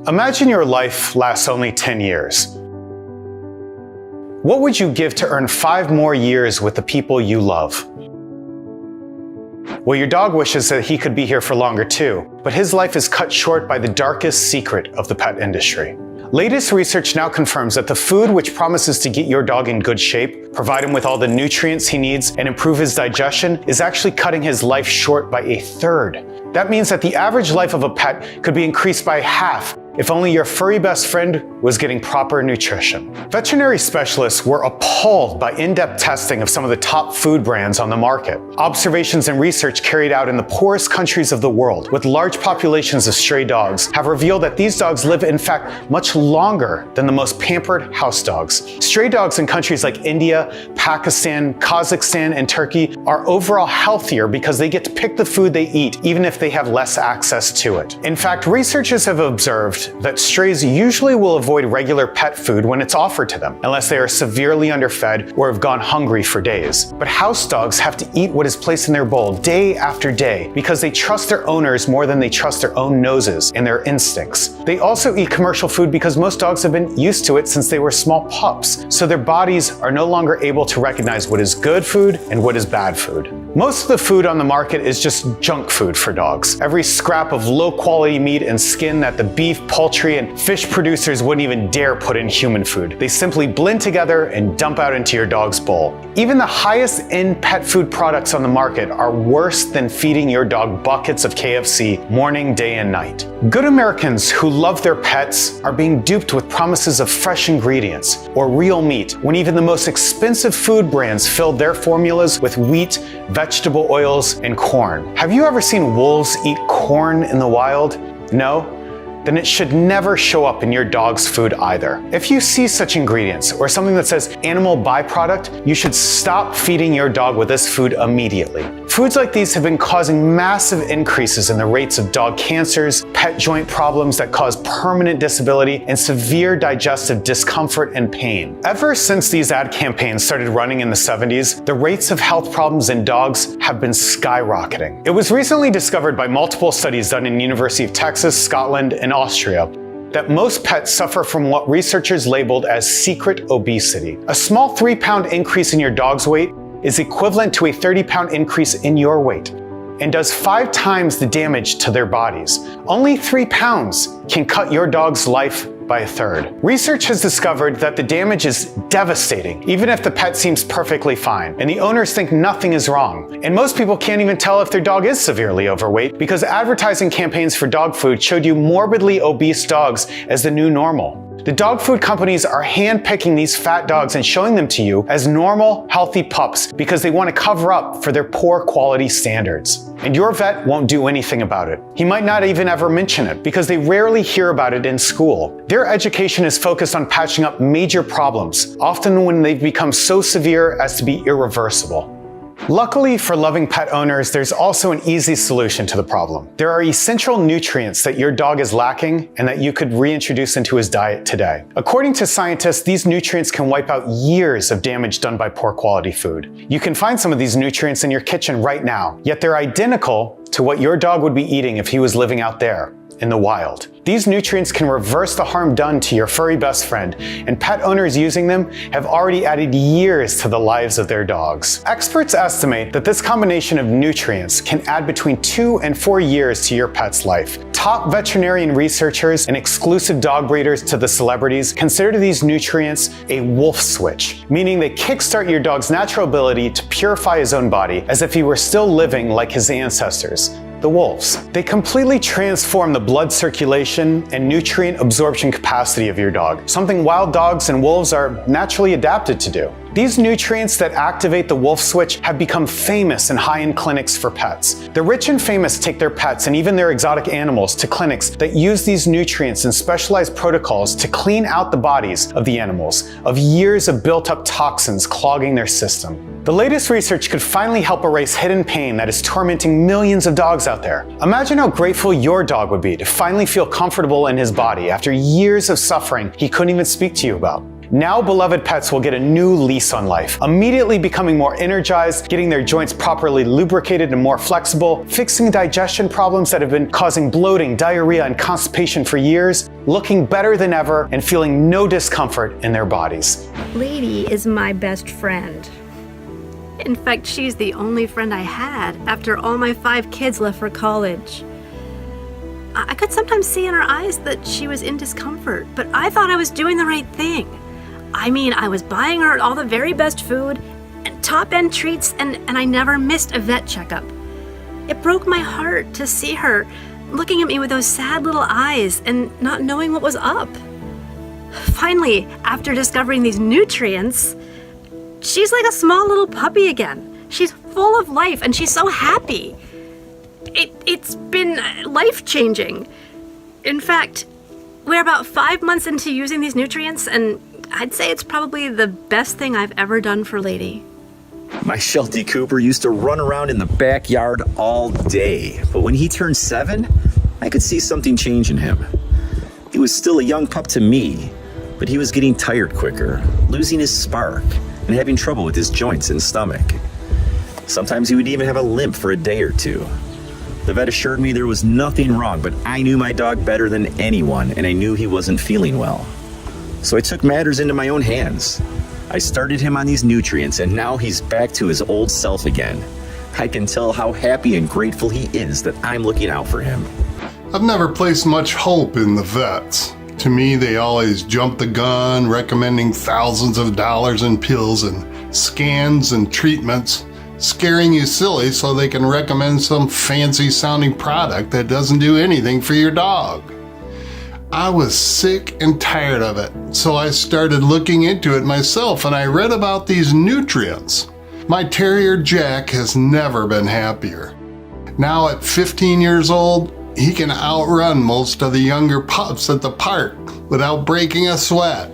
Imagine your life lasts only 10 years. What would you give to earn 5 more years with the people you love? Well, your dog wishes that he could be here for longer too, but his life is cut short by the darkest secret of the pet industry. Latest research now confirms that the food which promises to get your dog in good shape, provide him with all the nutrients he needs, and improve his digestion is actually cutting his life short by 1/3. That means that the average life of a pet could be increased by half if only your furry best friend was getting proper nutrition. Veterinary specialists were appalled by in-depth testing of some of the top food brands on the market. Observations and research carried out in the poorest countries of the world with large populations of stray dogs have revealed that these dogs live in fact much longer than the most pampered house dogs. Stray dogs in countries like India, Pakistan, Kazakhstan, and Turkey are overall healthier because they get to pick the food they eat even if they have less access to it. In fact, researchers have observed that strays usually will avoid regular pet food when it's offered to them, unless they are severely underfed or have gone hungry for days. But house dogs have to eat what is placed in their bowl day after day because they trust their owners more than they trust their own noses and their instincts. They also eat commercial food because most dogs have been used to it since they were small pups, so their bodies are no longer able to recognize what is good food and what is bad food. Most of the food on the market is just junk food for dogs. Every scrap of low-quality meat and skin that the beef, poultry, and fish producers wouldn't even dare put in human food. They simply blend together and dump out into your dog's bowl. Even the highest-end pet food products on the market are worse than feeding your dog buckets of KFC morning, day, and night. Good Americans who love their pets are being duped with promises of fresh ingredients or real meat when even the most expensive food brands filled their formulas with wheat, vegetable oils, and corn. Have you ever seen wolves eat corn in the wild? No? Then it should never show up in your dog's food either. If you see such ingredients or something that says animal byproduct, you should stop feeding your dog with this food immediately. Foods like these have been causing massive increases in the rates of dog cancers, pet joint problems that cause permanent disability, and severe digestive discomfort and pain. Ever since these ad campaigns started running in the 70s, the rates of health problems in dogs have been skyrocketing. It was recently discovered by multiple studies done in University of Texas, Scotland, and Austria that most pets suffer from what researchers labeled as secret obesity. A small 3-pound increase in your dog's weight is equivalent to a 30-pound increase in your weight and does 5 times the damage to their bodies. Only 3 pounds can cut your dog's life by 1/3. Research has discovered that the damage is devastating, even if the pet seems perfectly fine, and the owners think nothing is wrong. And most people can't even tell if their dog is severely overweight because advertising campaigns for dog food showed you morbidly obese dogs as the new normal. The dog food companies are hand-picking these fat dogs and showing them to you as normal, healthy pups because they want to cover up for their poor quality standards. And your vet won't do anything about it. He might not even ever mention it because they rarely hear about it in school. Their education is focused on patching up major problems, often when they've become so severe as to be irreversible. Luckily for loving pet owners, there's also an easy solution to the problem. There are essential nutrients that your dog is lacking and that you could reintroduce into his diet today. According to scientists, these nutrients can wipe out years of damage done by poor quality food. You can find some of these nutrients in your kitchen right now, yet they're identical to what your dog would be eating if he was living out there in the wild. These nutrients can reverse the harm done to your furry best friend, and pet owners using them have already added years to the lives of their dogs. Experts estimate that this combination of nutrients can add between 2 and 4 years to your pet's life. Top veterinarian researchers and exclusive dog breeders to the celebrities consider these nutrients a wolf switch, meaning they kickstart your dog's natural ability to purify his own body as if he were still living like his ancestors, the wolves. They completely transform the blood circulation and nutrient absorption capacity of your dog, something wild dogs and wolves are naturally adapted to do. These nutrients that activate the wolf switch have become famous in high-end clinics for pets. The rich and famous take their pets and even their exotic animals to clinics that use these nutrients in specialized protocols to clean out the bodies of the animals of years of built-up toxins clogging their system. The latest research could finally help erase hidden pain that is tormenting millions of dogs out there. Imagine how grateful your dog would be to finally feel comfortable in his body after years of suffering he couldn't even speak to you about. Now beloved pets will get a new lease on life, immediately becoming more energized, getting their joints properly lubricated and more flexible, fixing digestion problems that have been causing bloating, diarrhea, and constipation for years, looking better than ever, and feeling no discomfort in their bodies. Lady is my best friend. In fact, she's the only friend I had after all my 5 kids left for college. I could sometimes see in her eyes that she was in discomfort, but I thought I was doing the right thing. I mean, I was buying her all the very best food and top-end treats, and I never missed a vet checkup. It broke my heart to see her looking at me with those sad little eyes and not knowing what was up. Finally, after discovering these nutrients, she's like a small little puppy again. She's full of life and she's so happy. It's been life-changing. In fact, we're about 5 months into using these nutrients, and I'd say it's probably the best thing I've ever done for Lady. My Sheltie Cooper used to run around in the backyard all day, but when he turned 7, I could see something change in him. He was still a young pup to me, but he was getting tired quicker, losing his spark, and having trouble with his joints and stomach. Sometimes he would even have a limp for a day or two. The vet assured me there was nothing wrong, but I knew my dog better than anyone, and I knew he wasn't feeling well. So I took matters into my own hands. I started him on these nutrients, and now he's back to his old self again. I can tell how happy and grateful he is that I'm looking out for him. I've never placed much hope in the vets. To me, they always jump the gun, recommending thousands of dollars in pills and scans and treatments, scaring you silly so they can recommend some fancy sounding product that doesn't do anything for your dog. I was sick and tired of it, so I started looking into it myself and I read about these nutrients. My terrier Jack has never been happier. Now at 15 years old, he can outrun most of the younger pups at the park without breaking a sweat.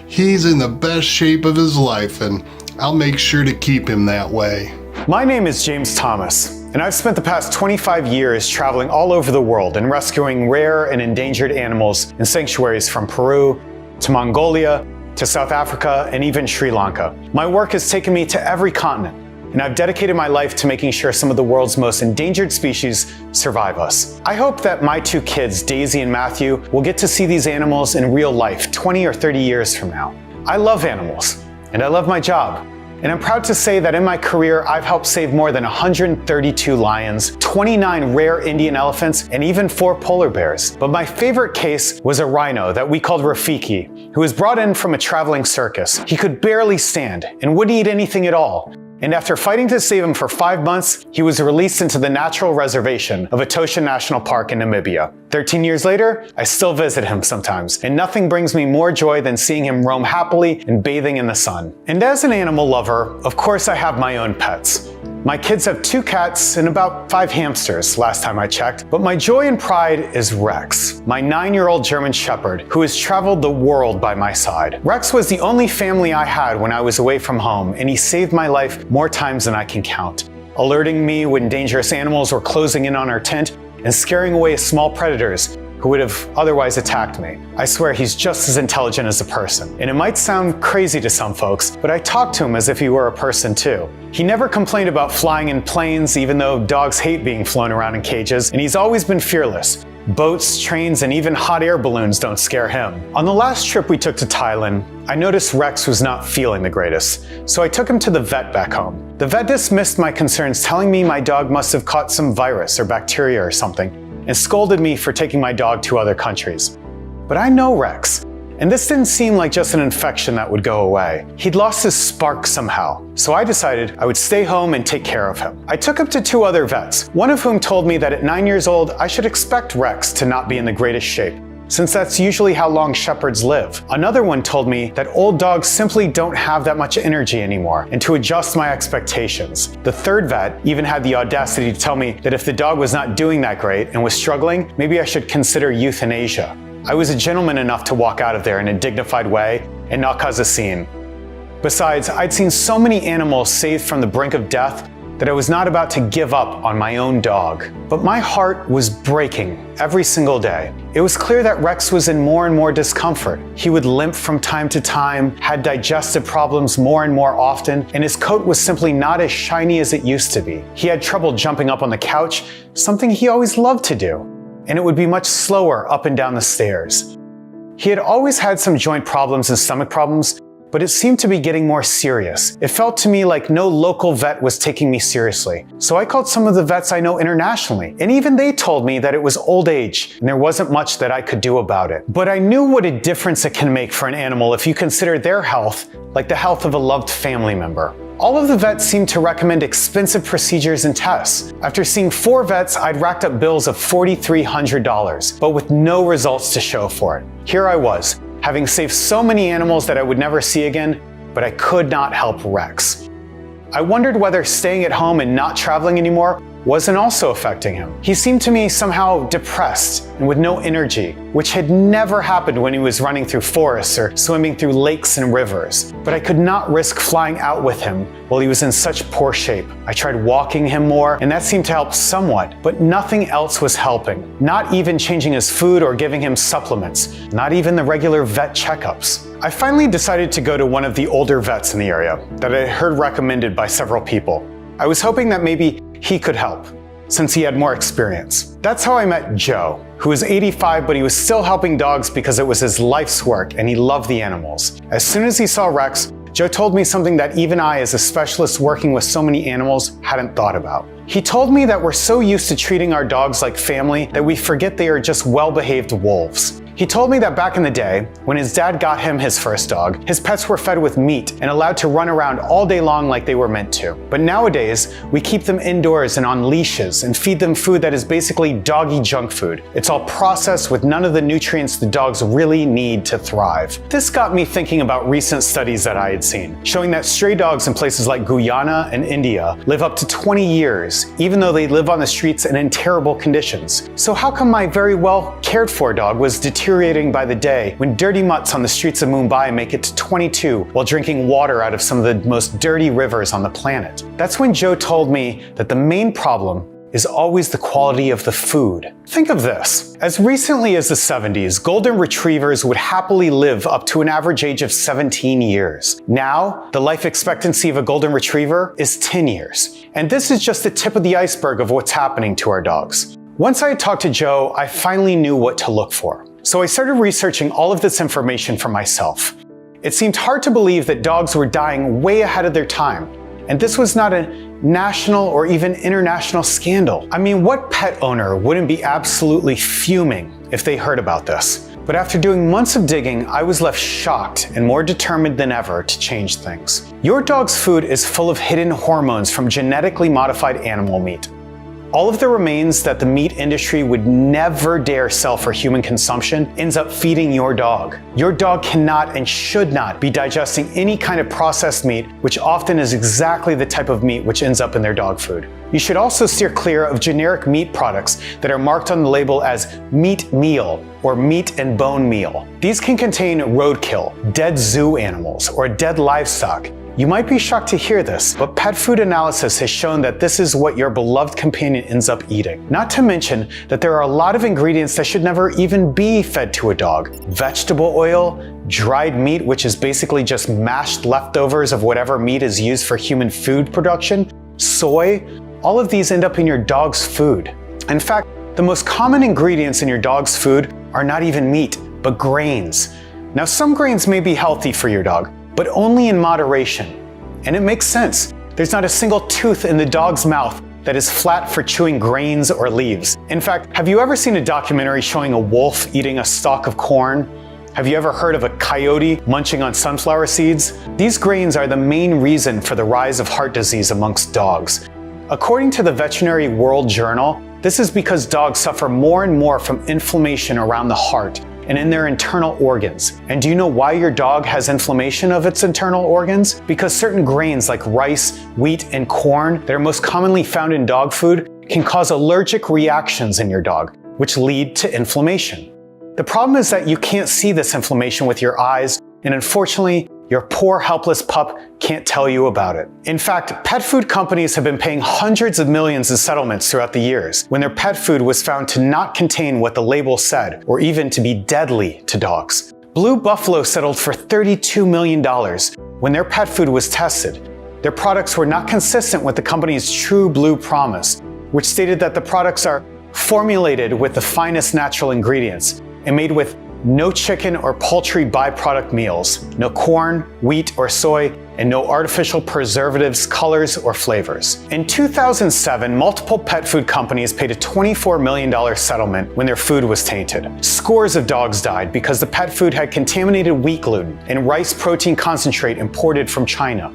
He's in the best shape of his life, and I'll make sure to keep him that way. My name is James Thomas, and I've spent the past 25 years traveling all over the world and rescuing rare and endangered animals in sanctuaries from Peru to Mongolia to South Africa and even Sri Lanka. My work has taken me to every continent, and I've dedicated my life to making sure some of the world's most endangered species survive us. I hope that my 2 kids, Daisy and Matthew, will get to see these animals in real life 20 or 30 years from now. I love animals, and I love my job. And I'm proud to say that in my career, I've helped save more than 132 lions, 29 rare Indian elephants, and even 4 polar bears. But my favorite case was a rhino that we called Rafiki, who was brought in from a traveling circus. He could barely stand and wouldn't eat anything at all. And after fighting to save him for 5 months, he was released into the natural reservation of Etosha National Park in Namibia. 13 years later, I still visit him sometimes, and nothing brings me more joy than seeing him roam happily and bathing in the sun. And as an animal lover, of course I have my own pets. My kids have 2 cats and about 5 hamsters last time I checked, but my joy and pride is Rex, my 9-year-old German Shepherd who has traveled the world by my side. Rex was the only family I had when I was away from home, and he saved my life more times than I can count, alerting me when dangerous animals were closing in on our tent and scaring away small predators who would have otherwise attacked me. I swear he's just as intelligent as a person. And it might sound crazy to some folks, but I talk to him as if he were a person too. He never complained about flying in planes, even though dogs hate being flown around in cages, and he's always been fearless. Boats, trains, and even hot air balloons don't scare him. On the last trip we took to Thailand, I noticed Rex was not feeling the greatest, so I took him to the vet back home. The vet dismissed my concerns, telling me my dog must have caught some virus or bacteria or something, and scolded me for taking my dog to other countries. But I know Rex, and this didn't seem like just an infection that would go away. He'd lost his spark somehow, so I decided I would stay home and take care of him. I took him to 2 other vets, one of whom told me that at 9 years old, I should expect Rex to not be in the greatest shape, since that's usually how long shepherds live. Another one told me that old dogs simply don't have that much energy anymore, and to adjust my expectations. The 3rd vet even had the audacity to tell me that if the dog was not doing that great and was struggling, maybe I should consider euthanasia. I was a gentleman enough to walk out of there in a dignified way and not cause a scene. Besides, I'd seen so many animals saved from the brink of death that I was not about to give up on my own dog. But my heart was breaking every single day. It was clear that Rex was in more and more discomfort. He would limp from time to time, had digestive problems more and more often, and his coat was simply not as shiny as it used to be. He had trouble jumping up on the couch, something he always loved to do, and it would be much slower up and down the stairs. He had always had some joint problems and stomach problems, but it seemed to be getting more serious. It felt to me like no local vet was taking me seriously. So I called some of the vets I know internationally, and even they told me that it was old age and there wasn't much that I could do about it. But I knew what a difference it can make for an animal if you consider their health like the health of a loved family member. All of the vets seemed to recommend expensive procedures and tests. After seeing 4 vets, I'd racked up bills of $4,300, but with no results to show for it. Here I was, having saved so many animals that I would never see again, but I could not help Rex. I wondered whether staying at home and not traveling anymore wasn't also affecting him. He seemed to me somehow depressed and with no energy, which had never happened when he was running through forests or swimming through lakes and rivers. But I could not risk flying out with him while he was in such poor shape. I tried walking him more, and that seemed to help somewhat, but nothing else was helping. Not even changing his food or giving him supplements, not even the regular vet checkups. I finally decided to go to one of the older vets in the area that I heard recommended by several people. I was hoping that maybe he could help, since he had more experience. That's how I met Joe, who was 85, but he was still helping dogs because it was his life's work and he loved the animals. As soon as he saw Rex, Joe told me something that even I, as a specialist working with so many animals, hadn't thought about. He told me that we're so used to treating our dogs like family that we forget they are just well-behaved wolves. He told me that back in the day, when his dad got him his first dog, his pets were fed with meat and allowed to run around all day long like they were meant to. But nowadays, we keep them indoors and on leashes and feed them food that is basically doggy junk food. It's all processed with none of the nutrients the dogs really need to thrive. This got me thinking about recent studies that I had seen, showing that stray dogs in places like Guyana and India live up to 20 years, even though they live on the streets and in terrible conditions. So how come my very well cared for dog was deteriorating by the day when dirty mutts on the streets of Mumbai make it to 22 while drinking water out of some of the most dirty rivers on the planet? That's when Joe told me that the main problem is always the quality of the food. Think of this. As recently as the 70s, golden retrievers would happily live up to an average age of 17 years. Now, the life expectancy of a golden retriever is 10 years. And this is just the tip of the iceberg of what's happening to our dogs. Once I had talked to Joe, I finally knew what to look for. So I started researching all of this information for myself. It seemed hard to believe that dogs were dying way ahead of their time, and this was not a national or even international scandal. I mean, what pet owner wouldn't be absolutely fuming if they heard about this? But after doing months of digging, I was left shocked and more determined than ever to change things. Your dog's food is full of hidden hormones from genetically modified animal meat. All of the remains that the meat industry would never dare sell for human consumption ends up feeding your dog. Your dog cannot and should not be digesting any kind of processed meat, which often is exactly the type of meat which ends up in their dog food. You should also steer clear of generic meat products that are marked on the label as meat meal or meat and bone meal. These can contain roadkill, dead zoo animals, or dead livestock. You might be shocked to hear this, but pet food analysis has shown that this is what your beloved companion ends up eating. Not to mention that there are a lot of ingredients that should never even be fed to a dog. Vegetable oil, dried meat, which is basically just mashed leftovers of whatever meat is used for human food production, soy, all of these end up in your dog's food. In fact, the most common ingredients in your dog's food are not even meat, but grains. Now, some grains may be healthy for your dog, but only in moderation. And it makes sense. There's not a single tooth in the dog's mouth that is flat for chewing grains or leaves. In fact, have you ever seen a documentary showing a wolf eating a stalk of corn? Have you ever heard of a coyote munching on sunflower seeds? These grains are the main reason for the rise of heart disease amongst dogs. According to the Veterinary World Journal, this is because dogs suffer more and more from inflammation around the heart and in their internal organs. And do you know why your dog has inflammation of its internal organs? Because certain grains like rice, wheat, and corn that are most commonly found in dog food can cause allergic reactions in your dog, which lead to inflammation. The problem is that you can't see this inflammation with your eyes, and unfortunately, your poor helpless pup can't tell you about it. In fact, pet food companies have been paying hundreds of millions in settlements throughout the years when their pet food was found to not contain what the label said, or even to be deadly to dogs. Blue Buffalo settled for $32 million when their pet food was tested. Their products were not consistent with the company's True Blue promise, which stated that the products are formulated with the finest natural ingredients and made with no chicken or poultry byproduct meals, no corn, wheat, or soy, and no artificial preservatives, colors, or flavors. In 2007, multiple pet food companies paid a $24 million settlement when their food was tainted. Scores of dogs died because the pet food had contaminated wheat gluten and rice protein concentrate imported from China.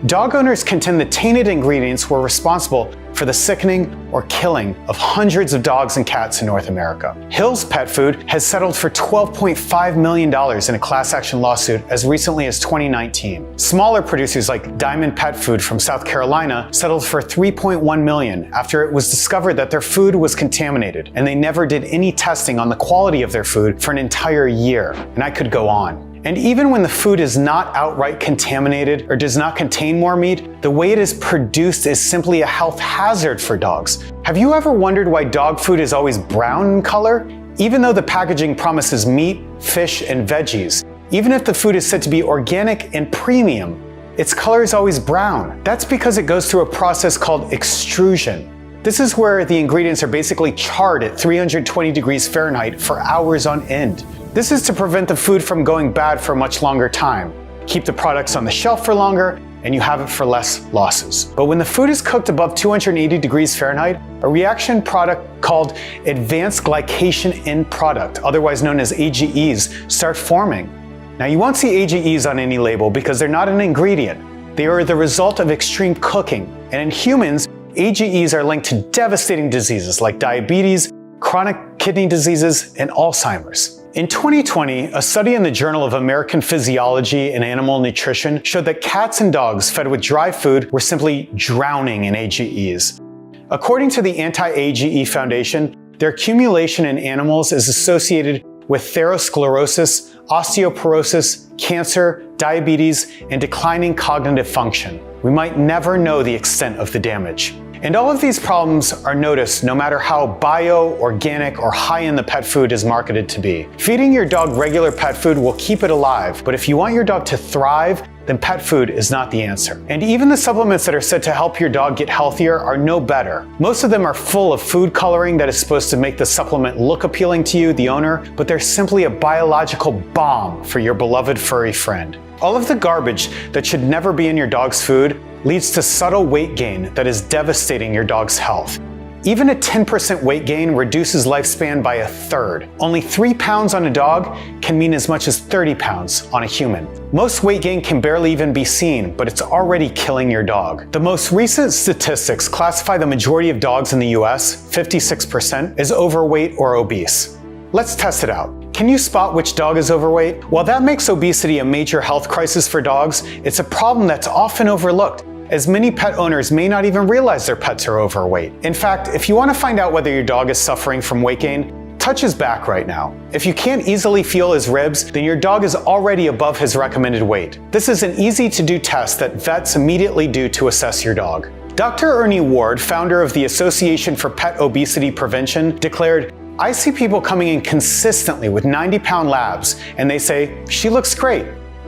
Dog owners contend the tainted ingredients were responsible for the sickening or killing of hundreds of dogs and cats in North America. Hill's Pet Food has settled for $12.5 million in a class action lawsuit as recently as 2019. Smaller producers like Diamond Pet Food from South Carolina settled for $3.1 million after it was discovered that their food was contaminated and they never did any testing on the quality of their food for an entire year. And I could go on. And even when the food is not outright contaminated or does not contain more meat, the way it is produced is simply a health hazard for dogs. Have you ever wondered why dog food is always brown in color? Even though the packaging promises meat, fish, and veggies, even if the food is said to be organic and premium, its color is always brown. That's because it goes through a process called extrusion. This is where the ingredients are basically charred at 320 degrees Fahrenheit for hours on end. This is to prevent the food from going bad for a much longer time, keep the products on the shelf for longer, and you have it for less losses. But when the food is cooked above 280 degrees Fahrenheit, a reaction product called advanced glycation end product, otherwise known as AGEs, start forming. Now you won't see AGEs on any label because they're not an ingredient. They are the result of extreme cooking. And in humans, AGEs are linked to devastating diseases like diabetes, chronic kidney diseases, and Alzheimer's. In 2020, a study in the Journal of American Physiology and Animal Nutrition showed that cats and dogs fed with dry food were simply drowning in AGEs. According to the Anti-AGE Foundation, their accumulation in animals is associated with atherosclerosis, osteoporosis, cancer, diabetes, and declining cognitive function. We might never know the extent of the damage. And all of these problems are noticed no matter how bio, organic, or high-end the pet food is marketed to be. Feeding your dog regular pet food will keep it alive, but if you want your dog to thrive, then pet food is not the answer. And even the supplements that are said to help your dog get healthier are no better. Most of them are full of food coloring that is supposed to make the supplement look appealing to you, the owner, but they're simply a biological bomb for your beloved furry friend. All of the garbage that should never be in your dog's food leads to subtle weight gain that is devastating your dog's health. Even a 10% weight gain reduces lifespan by 1/3. Only 3 pounds on a dog can mean as much as 30 pounds on a human. Most weight gain can barely even be seen, but it's already killing your dog. The most recent statistics classify the majority of dogs in the US, 56%, as overweight or obese. Let's test it out. Can you spot which dog is overweight? While that makes obesity a major health crisis for dogs, it's a problem that's often overlooked, as many pet owners may not even realize their pets are overweight. In fact, if you want to find out whether your dog is suffering from weight gain, touch his back right now. If you can't easily feel his ribs, then your dog is already above his recommended weight. This is an easy-to-do test that vets immediately do to assess your dog. Dr. Ernie Ward, founder of the Association for Pet Obesity Prevention, declared, "I see people coming in consistently with 90-pound labs, and they say, 'She looks great.'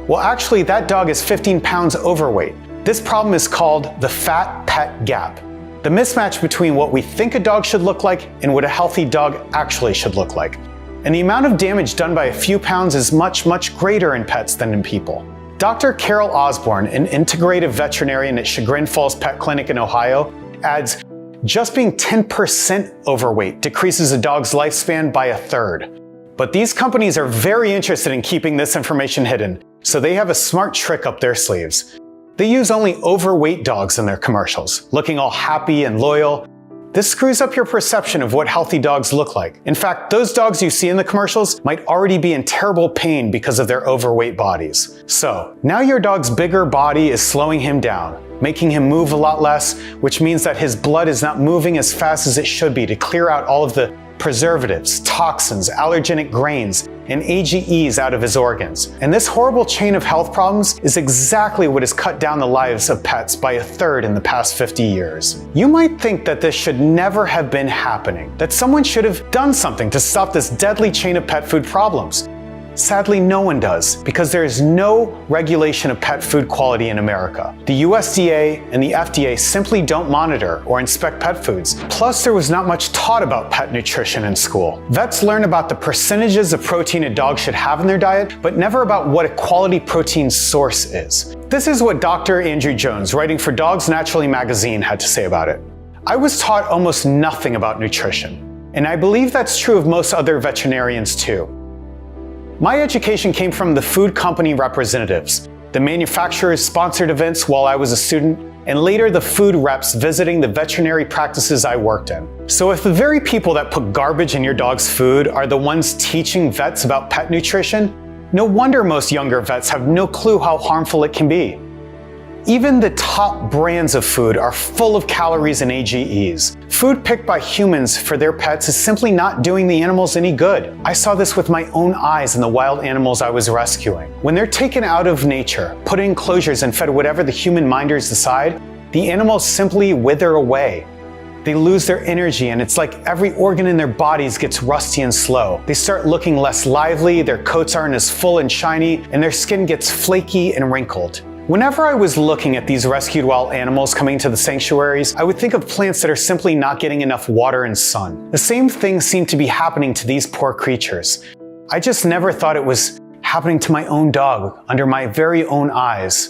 Well, actually, that dog is 15 pounds overweight. This problem is called the fat pet gap, the mismatch between what we think a dog should look like and what a healthy dog actually should look like. And the amount of damage done by a few pounds is much, much greater in pets than in people." Dr. Carol Osborne, an integrative veterinarian at Chagrin Falls Pet Clinic in Ohio, adds, "Just being 10% overweight decreases a dog's lifespan by 1/3. But these companies are very interested in keeping this information hidden, so they have a smart trick up their sleeves. They use only overweight dogs in their commercials, looking all happy and loyal. This screws up your perception of what healthy dogs look like. In fact, those dogs you see in the commercials might already be in terrible pain because of their overweight bodies. So, now your dog's bigger body is slowing him down, making him move a lot less, which means that his blood is not moving as fast as it should be to clear out all of the preservatives, toxins, allergenic grains, and AGEs out of his organs. And this horrible chain of health problems is exactly what has cut down the lives of pets by 1/3 in the past 50 years. You might think that this should never have been happening, that someone should have done something to stop this deadly chain of pet food problems. Sadly, no one does, because there is no regulation of pet food quality in America. The USDA and the FDA simply don't monitor or inspect pet foods. Plus, there was not much taught about pet nutrition in school. Vets learn about the percentages of protein a dog should have in their diet, but never about what a quality protein source is. This is what Dr. Andrew Jones, writing for Dogs Naturally magazine, had to say about it. I was taught almost nothing about nutrition, and I believe that's true of most other veterinarians too. My education came from the food company representatives, the manufacturers sponsored events while I was a student, and later the food reps visiting the veterinary practices I worked in. So if the very people that put garbage in your dog's food are the ones teaching vets about pet nutrition, no wonder most younger vets have no clue how harmful it can be. Even the top brands of food are full of calories and AGEs. Food picked by humans for their pets is simply not doing the animals any good. I saw this with my own eyes in the wild animals I was rescuing. When they're taken out of nature, put in enclosures and fed whatever the human minders decide, the animals simply wither away. They lose their energy, and it's like every organ in their bodies gets rusty and slow. They start looking less lively, their coats aren't as full and shiny, and their skin gets flaky and wrinkled. Whenever I was looking at these rescued wild animals coming to the sanctuaries, I would think of plants that are simply not getting enough water and sun. The same thing seemed to be happening to these poor creatures. I just never thought it was happening to my own dog under my very own eyes.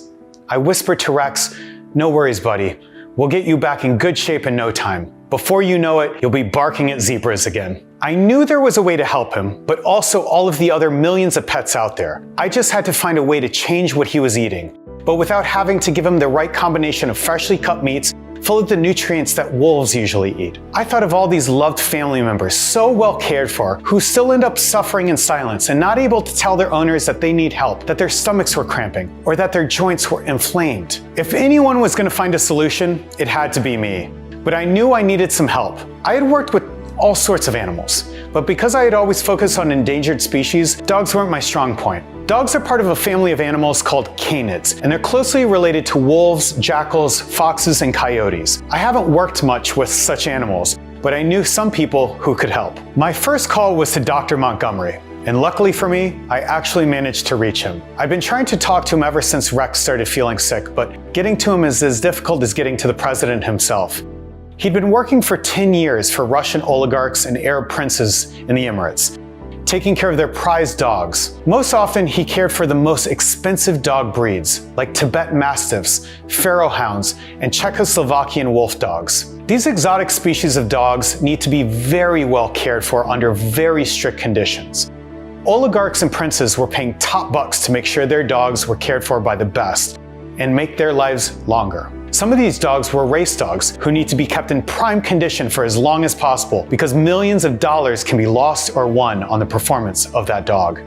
I whispered to Rex, "No worries, buddy. We'll get you back in good shape in no time. Before you know it, you'll be barking at zebras again." I knew there was a way to help him, but also all of the other millions of pets out there. I just had to find a way to change what he was eating, but without having to give him the right combination of freshly cut meats full of the nutrients that wolves usually eat. I thought of all these loved family members so well cared for who still end up suffering in silence and not able to tell their owners that they need help, that their stomachs were cramping, or that their joints were inflamed. If anyone was going to find a solution, it had to be me. But I knew I needed some help. I had worked with all sorts of animals, but because I had always focused on endangered species, dogs weren't my strong point. Dogs are part of a family of animals called canids, and they're closely related to wolves, jackals, foxes, and coyotes. I haven't worked much with such animals, but I knew some people who could help. My first call was to Dr. Montgomery, and luckily for me, I actually managed to reach him. I've been trying to talk to him ever since Rex started feeling sick, but getting to him is as difficult as getting to the president himself. He'd been working for 10 years for Russian oligarchs and Arab princes in the Emirates, taking care of their prized dogs. Most often, he cared for the most expensive dog breeds, like Tibetan Mastiffs, Pharaoh Hounds, and Czechoslovakian wolf dogs. These exotic species of dogs need to be very well cared for under very strict conditions. Oligarchs and princes were paying top bucks to make sure their dogs were cared for by the best and make their lives longer. Some of these dogs were race dogs who need to be kept in prime condition for as long as possible because millions of dollars can be lost or won on the performance of that dog.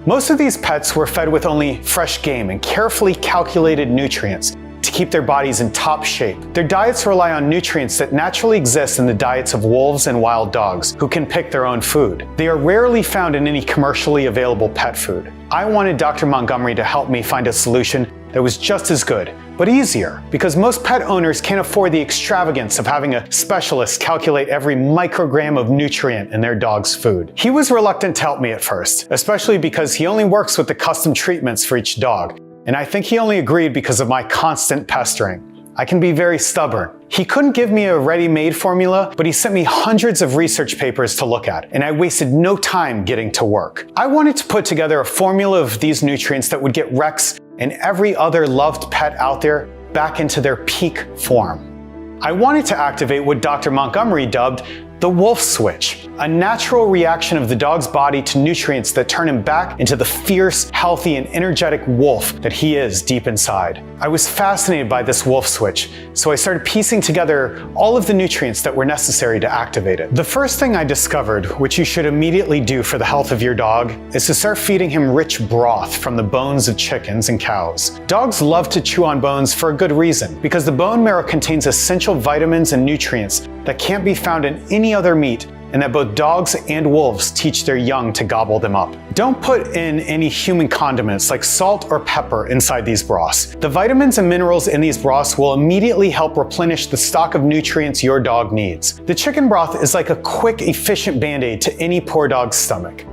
Most of these pets were fed with only fresh game and carefully calculated nutrients to keep their bodies in top shape. Their diets rely on nutrients that naturally exist in the diets of wolves and wild dogs who can pick their own food. They are rarely found in any commercially available pet food. I wanted Dr. Montgomery to help me find a solution that was just as good, but easier, because most pet owners can't afford the extravagance of having a specialist calculate every microgram of nutrient in their dog's food. He was reluctant to help me at first, especially because he only works with the custom treatments for each dog, and I think he only agreed because of my constant pestering. I can be very stubborn. He couldn't give me a ready-made formula, but he sent me hundreds of research papers to look at, and I wasted no time getting to work. I wanted to put together a formula of these nutrients that would get Rex and every other loved pet out there back into their peak form. I wanted to activate what Dr. Montgomery dubbed the wolf switch, a natural reaction of the dog's body to nutrients that turn him back into the fierce, healthy, and energetic wolf that he is deep inside. I was fascinated by this wolf switch, so I started piecing together all of the nutrients that were necessary to activate it. The first thing I discovered, which you should immediately do for the health of your dog, is to start feeding him rich broth from the bones of chickens and cows. Dogs love to chew on bones for a good reason, because the bone marrow contains essential vitamins and nutrients that can't be found in any other meat and that both dogs and wolves teach their young to gobble them up. Don't put in any human condiments like salt or pepper inside these broths. The vitamins and minerals in these broths will immediately help replenish the stock of nutrients your dog needs. The chicken broth is like a quick, efficient band-aid to any poor dog's stomach.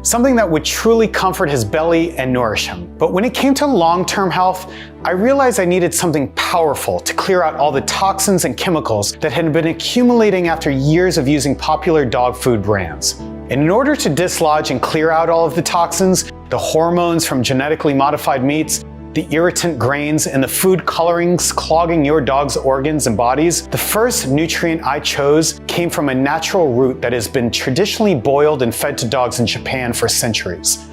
Something that would truly comfort his belly and nourish him. But when it came to long-term health, I realized I needed something powerful to clear out all the toxins and chemicals that had been accumulating after years of using popular dog food brands. And in order to dislodge and clear out all of the toxins, the hormones from genetically modified meats, the irritant grains, and the food colorings clogging your dog's organs and bodies, the first nutrient I chose came from a natural root that has been traditionally boiled and fed to dogs in Japan for centuries.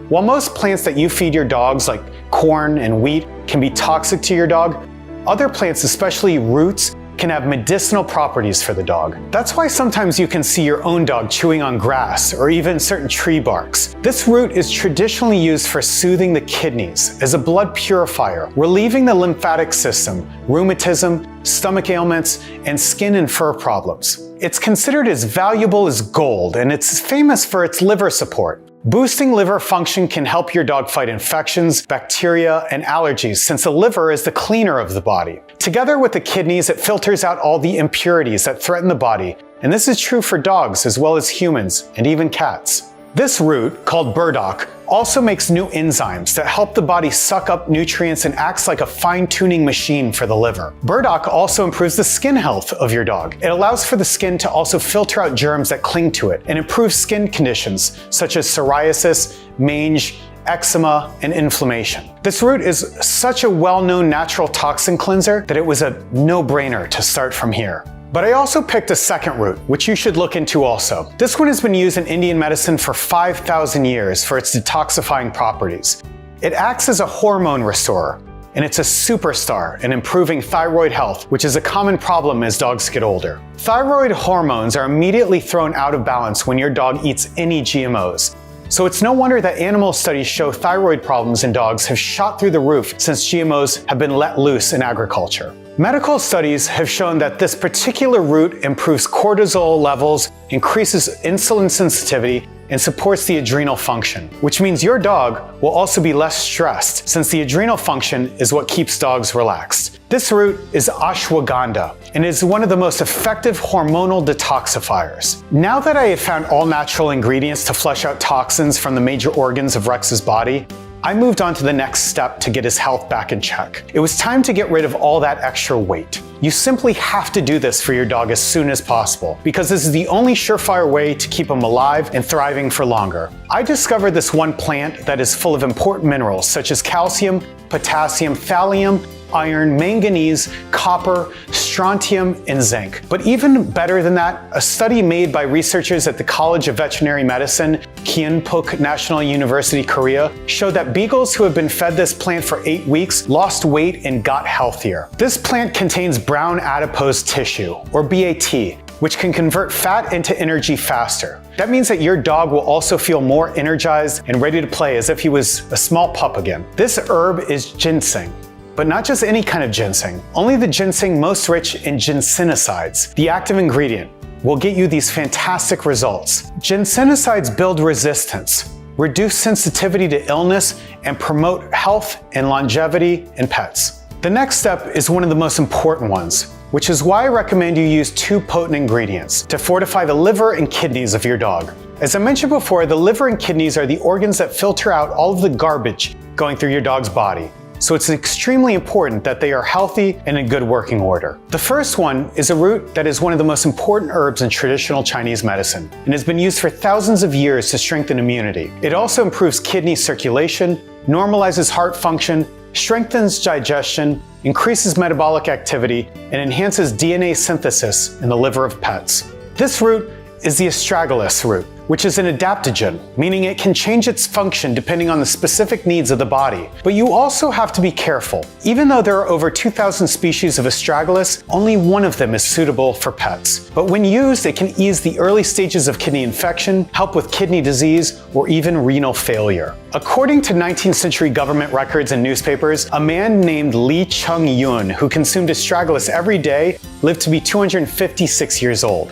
While most plants that you feed your dogs, like corn and wheat, can be toxic to your dog, other plants, especially roots, can have medicinal properties for the dog. That's why sometimes you can see your own dog chewing on grass or even certain tree barks. This root is traditionally used for soothing the kidneys as a blood purifier, relieving the lymphatic system, rheumatism, stomach ailments, and skin and fur problems. It's considered as valuable as gold, and it's famous for its liver support. Boosting liver function can help your dog fight infections, bacteria, and allergies, since the liver is the cleaner of the body. Together with the kidneys, it filters out all the impurities that threaten the body, and this is true for dogs as well as humans and even cats. This root, called burdock, also makes new enzymes that help the body suck up nutrients and acts like a fine-tuning machine for the liver. Burdock also improves the skin health of your dog. It allows for the skin to also filter out germs that cling to it and improves skin conditions such as psoriasis, mange, eczema, and inflammation. This root is such a well-known natural toxin cleanser that it was a no-brainer to start from here. But I also picked a second root, which you should look into also. This one has been used in Indian medicine for 5,000 years for its detoxifying properties. It acts as a hormone restorer, and it's a superstar in improving thyroid health, which is a common problem as dogs get older. Thyroid hormones are immediately thrown out of balance when your dog eats any GMOs. So it's no wonder that animal studies show thyroid problems in dogs have shot through the roof since GMOs have been let loose in agriculture. Medical studies have shown that this particular root improves cortisol levels, increases insulin sensitivity, and supports the adrenal function, which means your dog will also be less stressed, since the adrenal function is what keeps dogs relaxed. This root is ashwagandha and is one of the most effective hormonal detoxifiers. Now that I have found all natural ingredients to flush out toxins from the major organs of Rex's body, I moved on to the next step to get his health back in check. It was time to get rid of all that extra weight. You simply have to do this for your dog as soon as possible, because this is the only surefire way to keep him alive and thriving for longer. I discovered this one plant that is full of important minerals such as calcium, potassium, thallium, iron, manganese, copper, strontium, and zinc. But even better than that, a study made by researchers at the College of Veterinary Medicine, Kyunpook National University, Korea, showed that beagles who have been fed this plant for 8 weeks lost weight and got healthier. This plant contains brown adipose tissue, or BAT, which can convert fat into energy faster. That means that your dog will also feel more energized and ready to play as if he was a small pup again. This herb is ginseng. But not just any kind of ginseng. Only the ginseng most rich in ginsenosides, the active ingredient, will get you these fantastic results. Ginsenosides build resistance, reduce sensitivity to illness, and promote health and longevity in pets. The next step is one of the most important ones, which is why I recommend you use 2 potent ingredients to fortify the liver and kidneys of your dog. As I mentioned before, the liver and kidneys are the organs that filter out all of the garbage going through your dog's body. So it's extremely important that they are healthy and in good working order. The first one is a root that is one of the most important herbs in traditional Chinese medicine and has been used for thousands of years to strengthen immunity. It also improves kidney circulation, normalizes heart function, strengthens digestion, increases metabolic activity, and enhances DNA synthesis in the liver of pets. This root is the astragalus root, which is an adaptogen, meaning it can change its function depending on the specific needs of the body. But you also have to be careful. Even though there are over 2,000 species of astragalus, only one of them is suitable for pets. But when used, it can ease the early stages of kidney infection, help with kidney disease, or even renal failure. According to 19th century government records and newspapers, a man named Li Chung-yun, who consumed astragalus every day, lived to be 256 years old.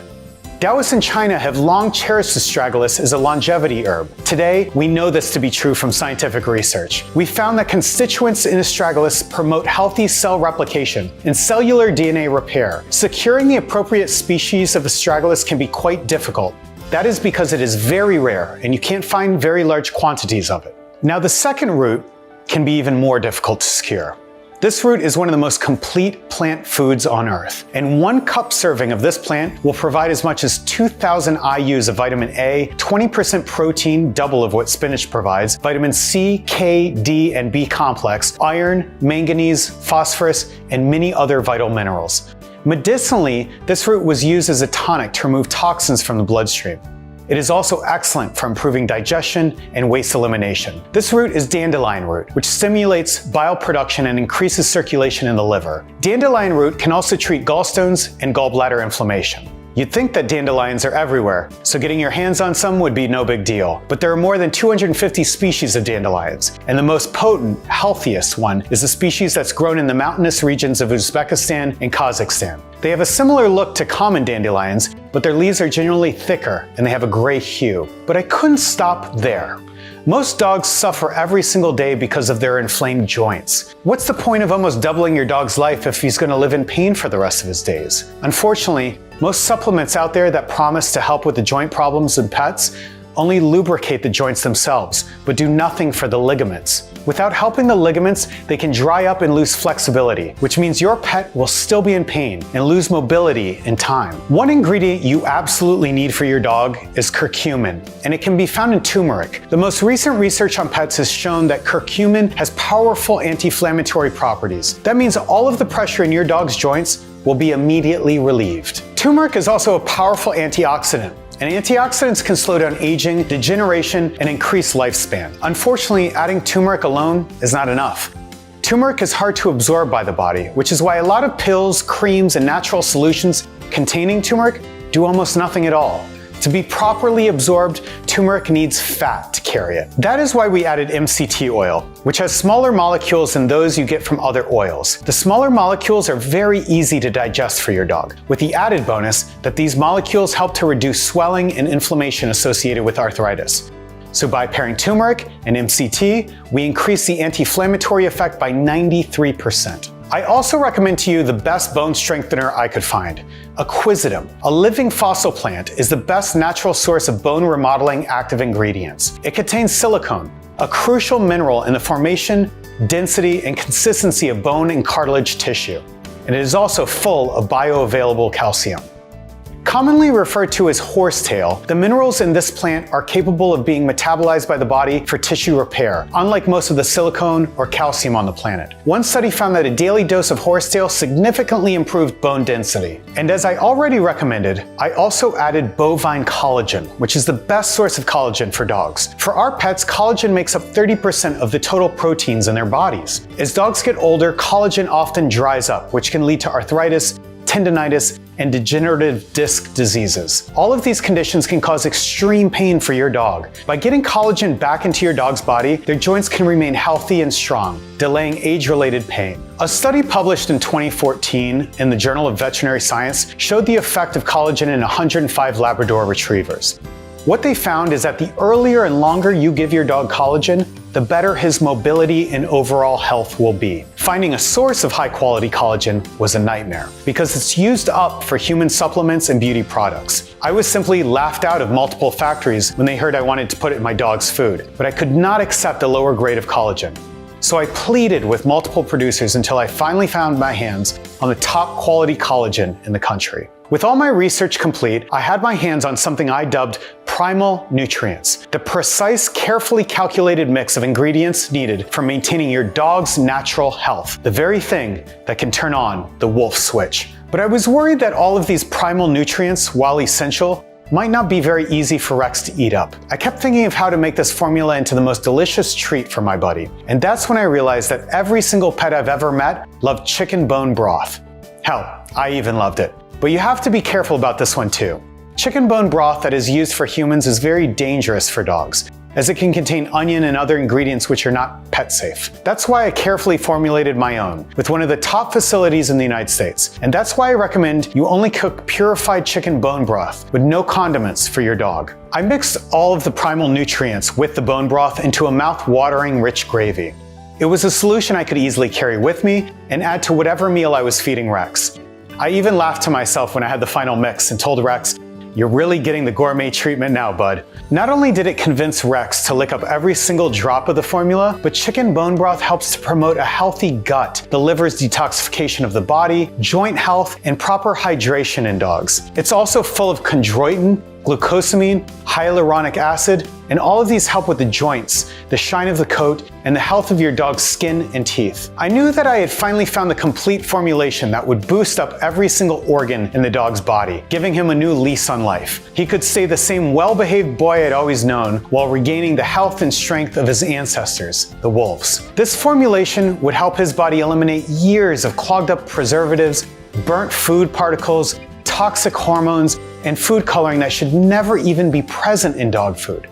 Taoists in China have long cherished astragalus as a longevity herb. Today, we know this to be true from scientific research. We found that constituents in astragalus promote healthy cell replication and cellular DNA repair. Securing the appropriate species of astragalus can be quite difficult. That is because it is very rare and you can't find very large quantities of it. Now, the second root can be even more difficult to secure. This root is one of the most complete plant foods on Earth, and 1 cup serving of this plant will provide as much as 2,000 IUs of vitamin A, 20% protein, double of what spinach provides, vitamin C, K, D, and B complex, iron, manganese, phosphorus, and many other vital minerals. Medicinally, this root was used as a tonic to remove toxins from the bloodstream. It is also excellent for improving digestion and waste elimination. This root is dandelion root, which stimulates bile production and increases circulation in the liver. Dandelion root can also treat gallstones and gallbladder inflammation. You'd think that dandelions are everywhere, so getting your hands on some would be no big deal. But there are more than 250 species of dandelions, and the most potent, healthiest one is the species that's grown in the mountainous regions of Uzbekistan and Kazakhstan. They have a similar look to common dandelions, but their leaves are generally thicker and they have a gray hue. But I couldn't stop there. Most dogs suffer every single day because of their inflamed joints. What's the point of almost doubling your dog's life if he's going to live in pain for the rest of his days? Unfortunately, most supplements out there that promise to help with the joint problems in pets only lubricate the joints themselves, but do nothing for the ligaments. Without helping the ligaments, they can dry up and lose flexibility, which means your pet will still be in pain and lose mobility in time. One ingredient you absolutely need for your dog is curcumin, and it can be found in turmeric. The most recent research on pets has shown that curcumin has powerful anti-inflammatory properties. That means all of the pressure in your dog's joints will be immediately relieved. Turmeric is also a powerful antioxidant, and antioxidants can slow down aging, degeneration, and increase lifespan. Unfortunately, adding turmeric alone is not enough. Turmeric is hard to absorb by the body, which is why a lot of pills, creams, and natural solutions containing turmeric do almost nothing at all. To be properly absorbed, turmeric needs fat to carry it. That is why we added MCT oil, which has smaller molecules than those you get from other oils. The smaller molecules are very easy to digest for your dog, with the added bonus that these molecules help to reduce swelling and inflammation associated with arthritis. So by pairing turmeric and MCT, we increase the anti-inflammatory effect by 93%. I also recommend to you the best bone strengthener I could find, Aquisitum. A living fossil plant is the best natural source of bone remodeling active ingredients. It contains silicone, a crucial mineral in the formation, density, and consistency of bone and cartilage tissue. And it is also full of bioavailable calcium. Commonly referred to as horsetail, the minerals in this plant are capable of being metabolized by the body for tissue repair, unlike most of the silicone or calcium on the planet. One study found that a daily dose of horsetail significantly improved bone density. And as I already recommended, I also added bovine collagen, which is the best source of collagen for dogs. For our pets, collagen makes up 30% of the total proteins in their bodies. As dogs get older, collagen often dries up, which can lead to arthritis, tendonitis, and degenerative disc diseases. All of these conditions can cause extreme pain for your dog. By getting collagen back into your dog's body, their joints can remain healthy and strong, delaying age-related pain. A study published in 2014 in the Journal of Veterinary Science showed the effect of collagen in 105 Labrador retrievers. What they found is that the earlier and longer you give your dog collagen, the better his mobility and overall health will be. Finding a source of high-quality collagen was a nightmare because it's used up for human supplements and beauty products. I was simply laughed out of multiple factories when they heard I wanted to put it in my dog's food, but I could not accept a lower grade of collagen. So I pleaded with multiple producers until I finally found my hands on the top quality collagen in the country. With all my research complete, I had my hands on something I dubbed primal nutrients, the precise, carefully calculated mix of ingredients needed for maintaining your dog's natural health, the very thing that can turn on the wolf switch. But I was worried that all of these primal nutrients, while essential, might not be very easy for Rex to eat up. I kept thinking of how to make this formula into the most delicious treat for my buddy. And that's when I realized that every single pet I've ever met loved chicken bone broth. Hell, I even loved it. But you have to be careful about this one too. Chicken bone broth that is used for humans is very dangerous for dogs. as it can contain onion and other ingredients which are not pet safe. That's why I carefully formulated my own with one of the top facilities in the United States. And that's why I recommend you only cook purified chicken bone broth with no condiments for your dog. I mixed all of the primal nutrients with the bone broth into a mouth-watering rich gravy. It was a solution I could easily carry with me and add to whatever meal I was feeding Rex. I even laughed to myself when I had the final mix and told Rex, "You're really getting the gourmet treatment now, bud." Not only did it convince Rex to lick up every single drop of the formula, but chicken bone broth helps to promote a healthy gut, the liver's detoxification of the body, joint health, and proper hydration in dogs. It's also full of chondroitin, glucosamine, hyaluronic acid, and all of these help with the joints, the shine of the coat, and the health of your dog's skin and teeth. I knew that I had finally found the complete formulation that would boost up every single organ in the dog's body, giving him a new lease on life. He could stay the same well-behaved boy I'd always known while regaining the health and strength of his ancestors, the wolves. This formulation would help his body eliminate years of clogged up preservatives, burnt food particles, toxic hormones, and food coloring that should never even be present in dog food.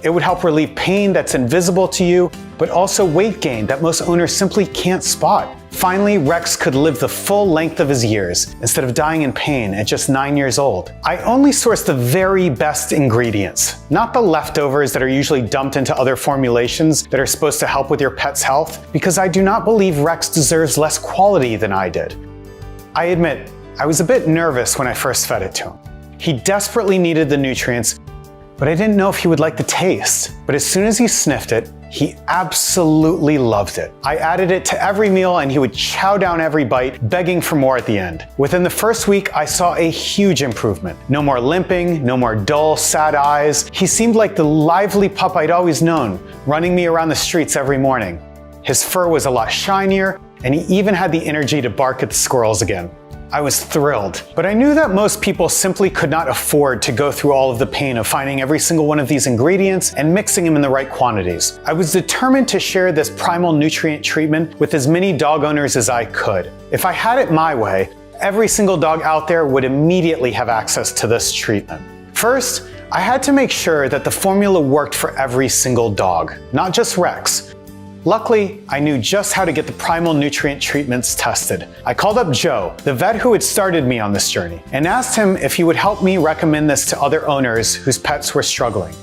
It would help relieve pain that's invisible to you, but also weight gain that most owners simply can't spot. Finally, Rex could live the full length of his years instead of dying in pain at just 9 years old. I only source the very best ingredients, not the leftovers that are usually dumped into other formulations that are supposed to help with your pet's health, because I do not believe Rex deserves less quality than I did. I admit, I was a bit nervous when I first fed it to him. He desperately needed the nutrients, but I didn't know if he would like the taste. But as soon as he sniffed it, he absolutely loved it. I added it to every meal and he would chow down every bite, begging for more at the end. Within the first week, I saw a huge improvement. No more limping, no more dull, sad eyes. He seemed like the lively pup I'd always known, running me around the streets every morning. His fur was a lot shinier, and he even had the energy to bark at the squirrels again. I was thrilled, but I knew that most people simply could not afford to go through all of the pain of finding every single one of these ingredients and mixing them in the right quantities. I was determined to share this primal nutrient treatment with as many dog owners as I could. If I had it my way, every single dog out there would immediately have access to this treatment. First, I had to make sure that the formula worked for every single dog, not just Rex. Luckily, I knew just how to get the primal nutrient treatments tested. I called up Joe, the vet who had started me on this journey, and asked him if he would help me recommend this to other owners whose pets were struggling.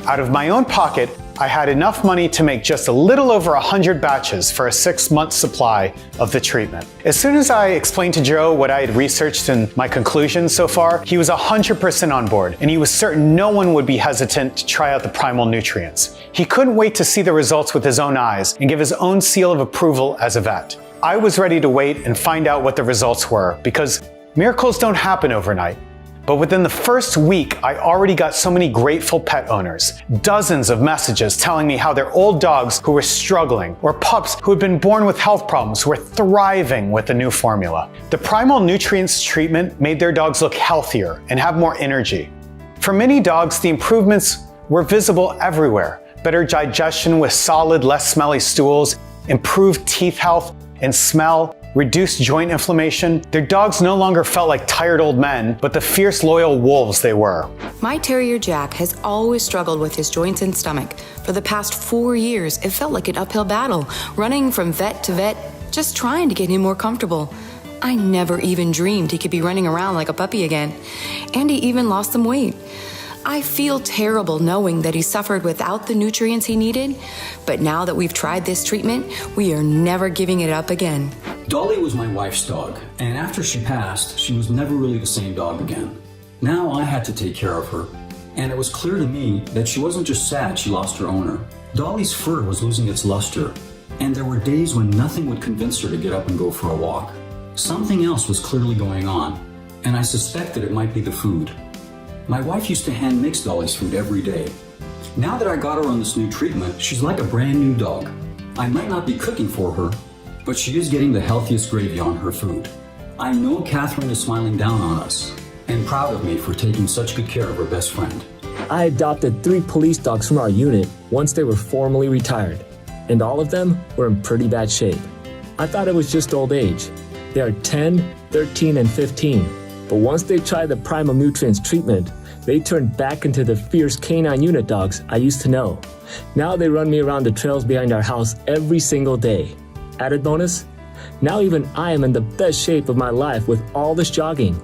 Out of my own pocket, I had enough money to make just a little over 100 batches for a 6-month supply of the treatment. As soon as I explained to Joe what I had researched and my conclusions so far, he was 100% on board, and he was certain no one would be hesitant to try out the primal nutrients. He couldn't wait to see the results with his own eyes and give his own seal of approval as a vet. I was ready to wait and find out what the results were, because miracles don't happen overnight. But within the first week, I already got so many grateful pet owners. Dozens of messages telling me how their old dogs who were struggling, or pups who had been born with health problems, were thriving with the new formula. The primal nutrients treatment made their dogs look healthier and have more energy. For many dogs, the improvements were visible everywhere. Better digestion with solid, less smelly stools, improved teeth health and smell, reduced joint inflammation. Their dogs no longer felt like tired old men, but the fierce, loyal wolves they were. My terrier Jack has always struggled with his joints and stomach. For the past 4 years, it felt like an uphill battle, running from vet to vet, just trying to get him more comfortable. I never even dreamed he could be running around like a puppy again. And he even lost some weight. I feel terrible knowing that he suffered without the nutrients he needed, but now that we've tried this treatment, we are never giving it up again. Dolly was my wife's dog, and after she passed, she was never really the same dog again. Now I had to take care of her, and it was clear to me that she wasn't just sad she lost her owner. Dolly's fur was losing its luster, and there were days when nothing would convince her to get up and go for a walk. Something else was clearly going on, and I suspected it might be the food. My wife used to hand mix Dolly's food every day. Now that I got her on this new treatment, she's like a brand new dog. I might not be cooking for her, but she is getting the healthiest gravy on her food. I know Catherine is smiling down on us and proud of me for taking such good care of her best friend. I adopted 3 police dogs from our unit once they were formally retired, and all of them were in pretty bad shape. I thought it was just old age. They are 10, 13, and 15, but once they tried the primal nutrients treatment, they turned back into the fierce canine unit dogs I used to know. Now they run me around the trails behind our house every single day. Added bonus? Now even I am in the best shape of my life with all this jogging.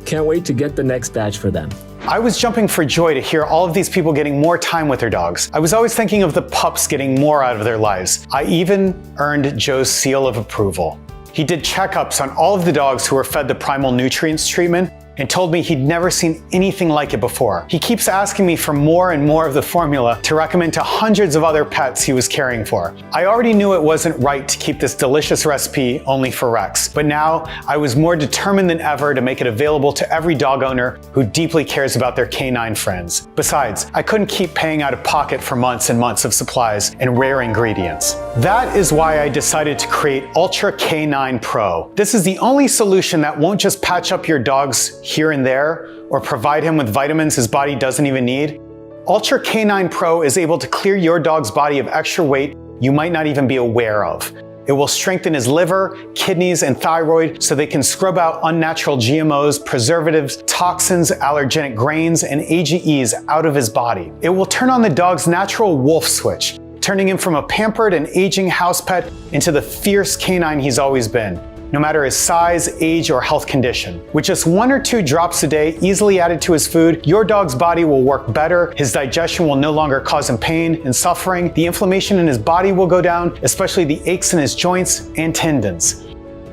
Can't wait to get the next batch for them. I was jumping for joy to hear all of these people getting more time with their dogs. I was always thinking of the pups getting more out of their lives. I even earned Joe's seal of approval. He did checkups on all of the dogs who were fed the primal nutrients treatment and told me he'd never seen anything like it before. He keeps asking me for more and more of the formula to recommend to hundreds of other pets he was caring for. I already knew it wasn't right to keep this delicious recipe only for Rex, but now I was more determined than ever to make it available to every dog owner who deeply cares about their canine friends. Besides, I couldn't keep paying out of pocket for months and months of supplies and rare ingredients. That is why I decided to create UltraK9 Pro. This is the only solution that won't just patch up your dog's here and there, or provide him with vitamins his body doesn't even need. UltraK9 Pro is able to clear your dog's body of extra weight you might not even be aware of. It will strengthen his liver, kidneys, and thyroid so they can scrub out unnatural GMOs, preservatives, toxins, allergenic grains, and AGEs out of his body. It will turn on the dog's natural wolf switch, turning him from a pampered and aging house pet into the fierce canine he's always been, no matter his size, age, or health condition. With just 1 or 2 drops a day easily added to his food, your dog's body will work better, his digestion will no longer cause him pain and suffering, the inflammation in his body will go down, especially the aches in his joints and tendons.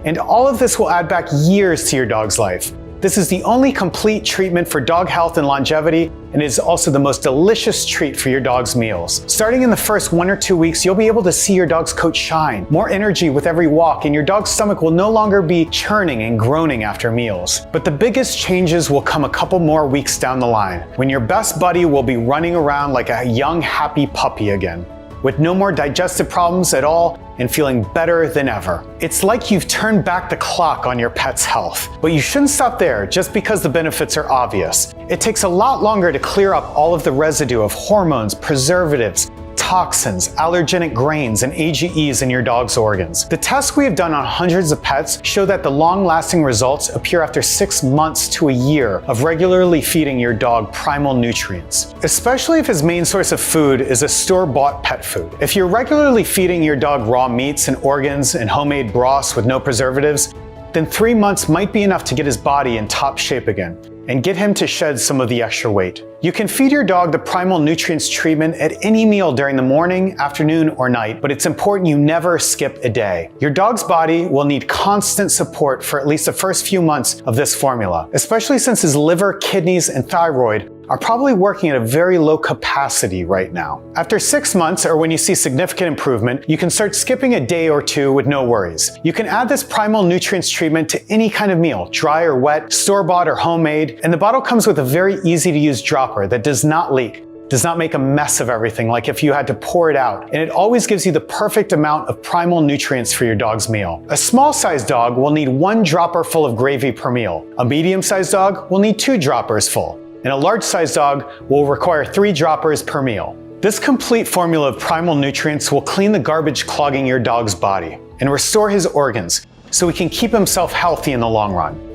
And all of this will add back years to your dog's life. This is the only complete treatment for dog health and longevity, and it is also the most delicious treat for your dog's meals. Starting in the first 1 or 2 weeks, you'll be able to see your dog's coat shine, more energy with every walk, and your dog's stomach will no longer be churning and groaning after meals. But the biggest changes will come a couple more weeks down the line, when your best buddy will be running around like a young, happy puppy again, with no more digestive problems at all and feeling better than ever. It's like you've turned back the clock on your pet's health. But you shouldn't stop there just because the benefits are obvious. It takes a lot longer to clear up all of the residue of hormones, preservatives, toxins, allergenic grains, and AGEs in your dog's organs. The tests we have done on hundreds of pets show that the long-lasting results appear after 6 months to a year of regularly feeding your dog primal nutrients, especially if his main source of food is a store-bought pet food. If you're regularly feeding your dog raw meats and organs and homemade broths with no preservatives, then 3 months might be enough to get his body in top shape again and get him to shed some of the extra weight. You can feed your dog the primal nutrients treatment at any meal during the morning, afternoon, or night, but it's important you never skip a day. Your dog's body will need constant support for at least the first few months of this formula, especially since his liver, kidneys, and thyroid are probably working at a very low capacity right now. After 6 months, or when you see significant improvement, you can start skipping a day or 2 with no worries. You can add this primal nutrients treatment to any kind of meal, dry or wet, store-bought or homemade, and the bottle comes with a very easy-to-use dropper that does not leak, does not make a mess of everything like if you had to pour it out, and it always gives you the perfect amount of primal nutrients for your dog's meal. A small-sized dog will need 1 dropper full of gravy per meal. A medium-sized dog will need 2 droppers full, and a large-sized dog will require 3 droppers per meal. This complete formula of primal nutrients will clean the garbage clogging your dog's body and restore his organs so he can keep himself healthy in the long run.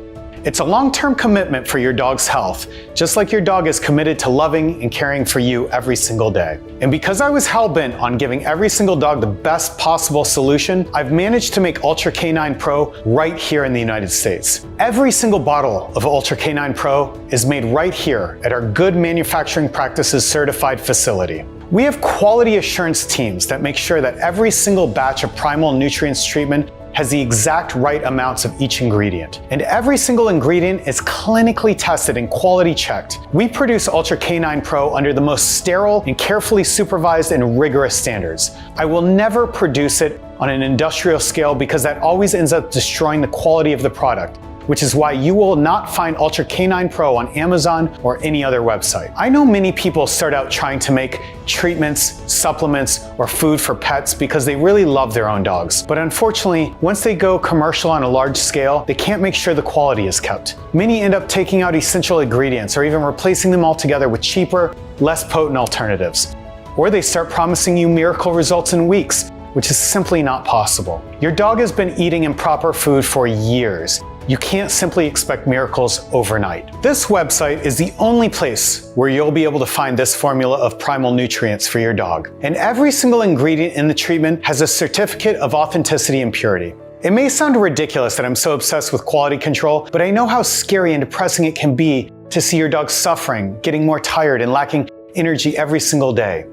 It's a long-term commitment for your dog's health, just like your dog is committed to loving and caring for you every single day. And because I was hell-bent on giving every single dog the best possible solution, I've managed to make UltraK9 Pro right here in the United States. Every single bottle of UltraK9 Pro is made right here at our Good Manufacturing Practices certified facility. We have quality assurance teams that make sure that every single batch of primal nutrients treatment has the exact right amounts of each ingredient. And every single ingredient is clinically tested and quality checked. We produce UltraK9 Pro under the most sterile and carefully supervised and rigorous standards. I will never produce it on an industrial scale because that always ends up destroying the quality of the product, which is why you will not find UltraK9 Pro on Amazon or any other website. I know many people start out trying to make treatments, supplements, or food for pets because they really love their own dogs. But unfortunately, once they go commercial on a large scale, they can't make sure the quality is kept. Many end up taking out essential ingredients or even replacing them altogether with cheaper, less potent alternatives. Or they start promising you miracle results in weeks, which is simply not possible. Your dog has been eating improper food for years. you can't simply expect miracles overnight. This website is the only place where you'll be able to find this formula of primal nutrients for your dog. And every single ingredient in the treatment has a certificate of authenticity and purity. It may sound ridiculous that I'm so obsessed with quality control, but I know how scary and depressing it can be to see your dog suffering, getting more tired, and lacking energy every single day.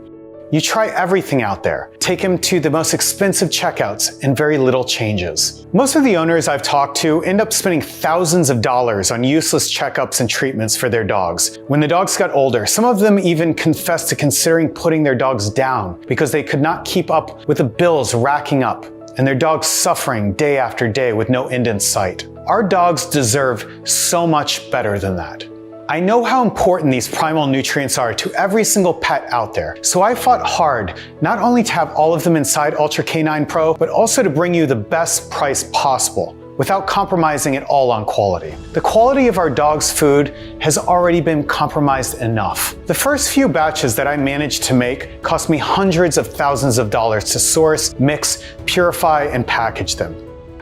You try everything out there. Take him to the most expensive checkouts and very little changes. Most of the owners I've talked to end up spending thousands of dollars on useless checkups and treatments for their dogs. When the dogs got older, some of them even confessed to considering putting their dogs down because they could not keep up with the bills racking up and their dogs suffering day after day with no end in sight. Our dogs deserve so much better than that. I know how important these primal nutrients are to every single pet out there, so I fought hard not only to have all of them inside UltraK9 Pro, but also to bring you the best price possible without compromising at all on quality. The quality of our dog's food has already been compromised enough. The first few batches that I managed to make cost me hundreds of thousands of dollars to source, mix, purify, and package them.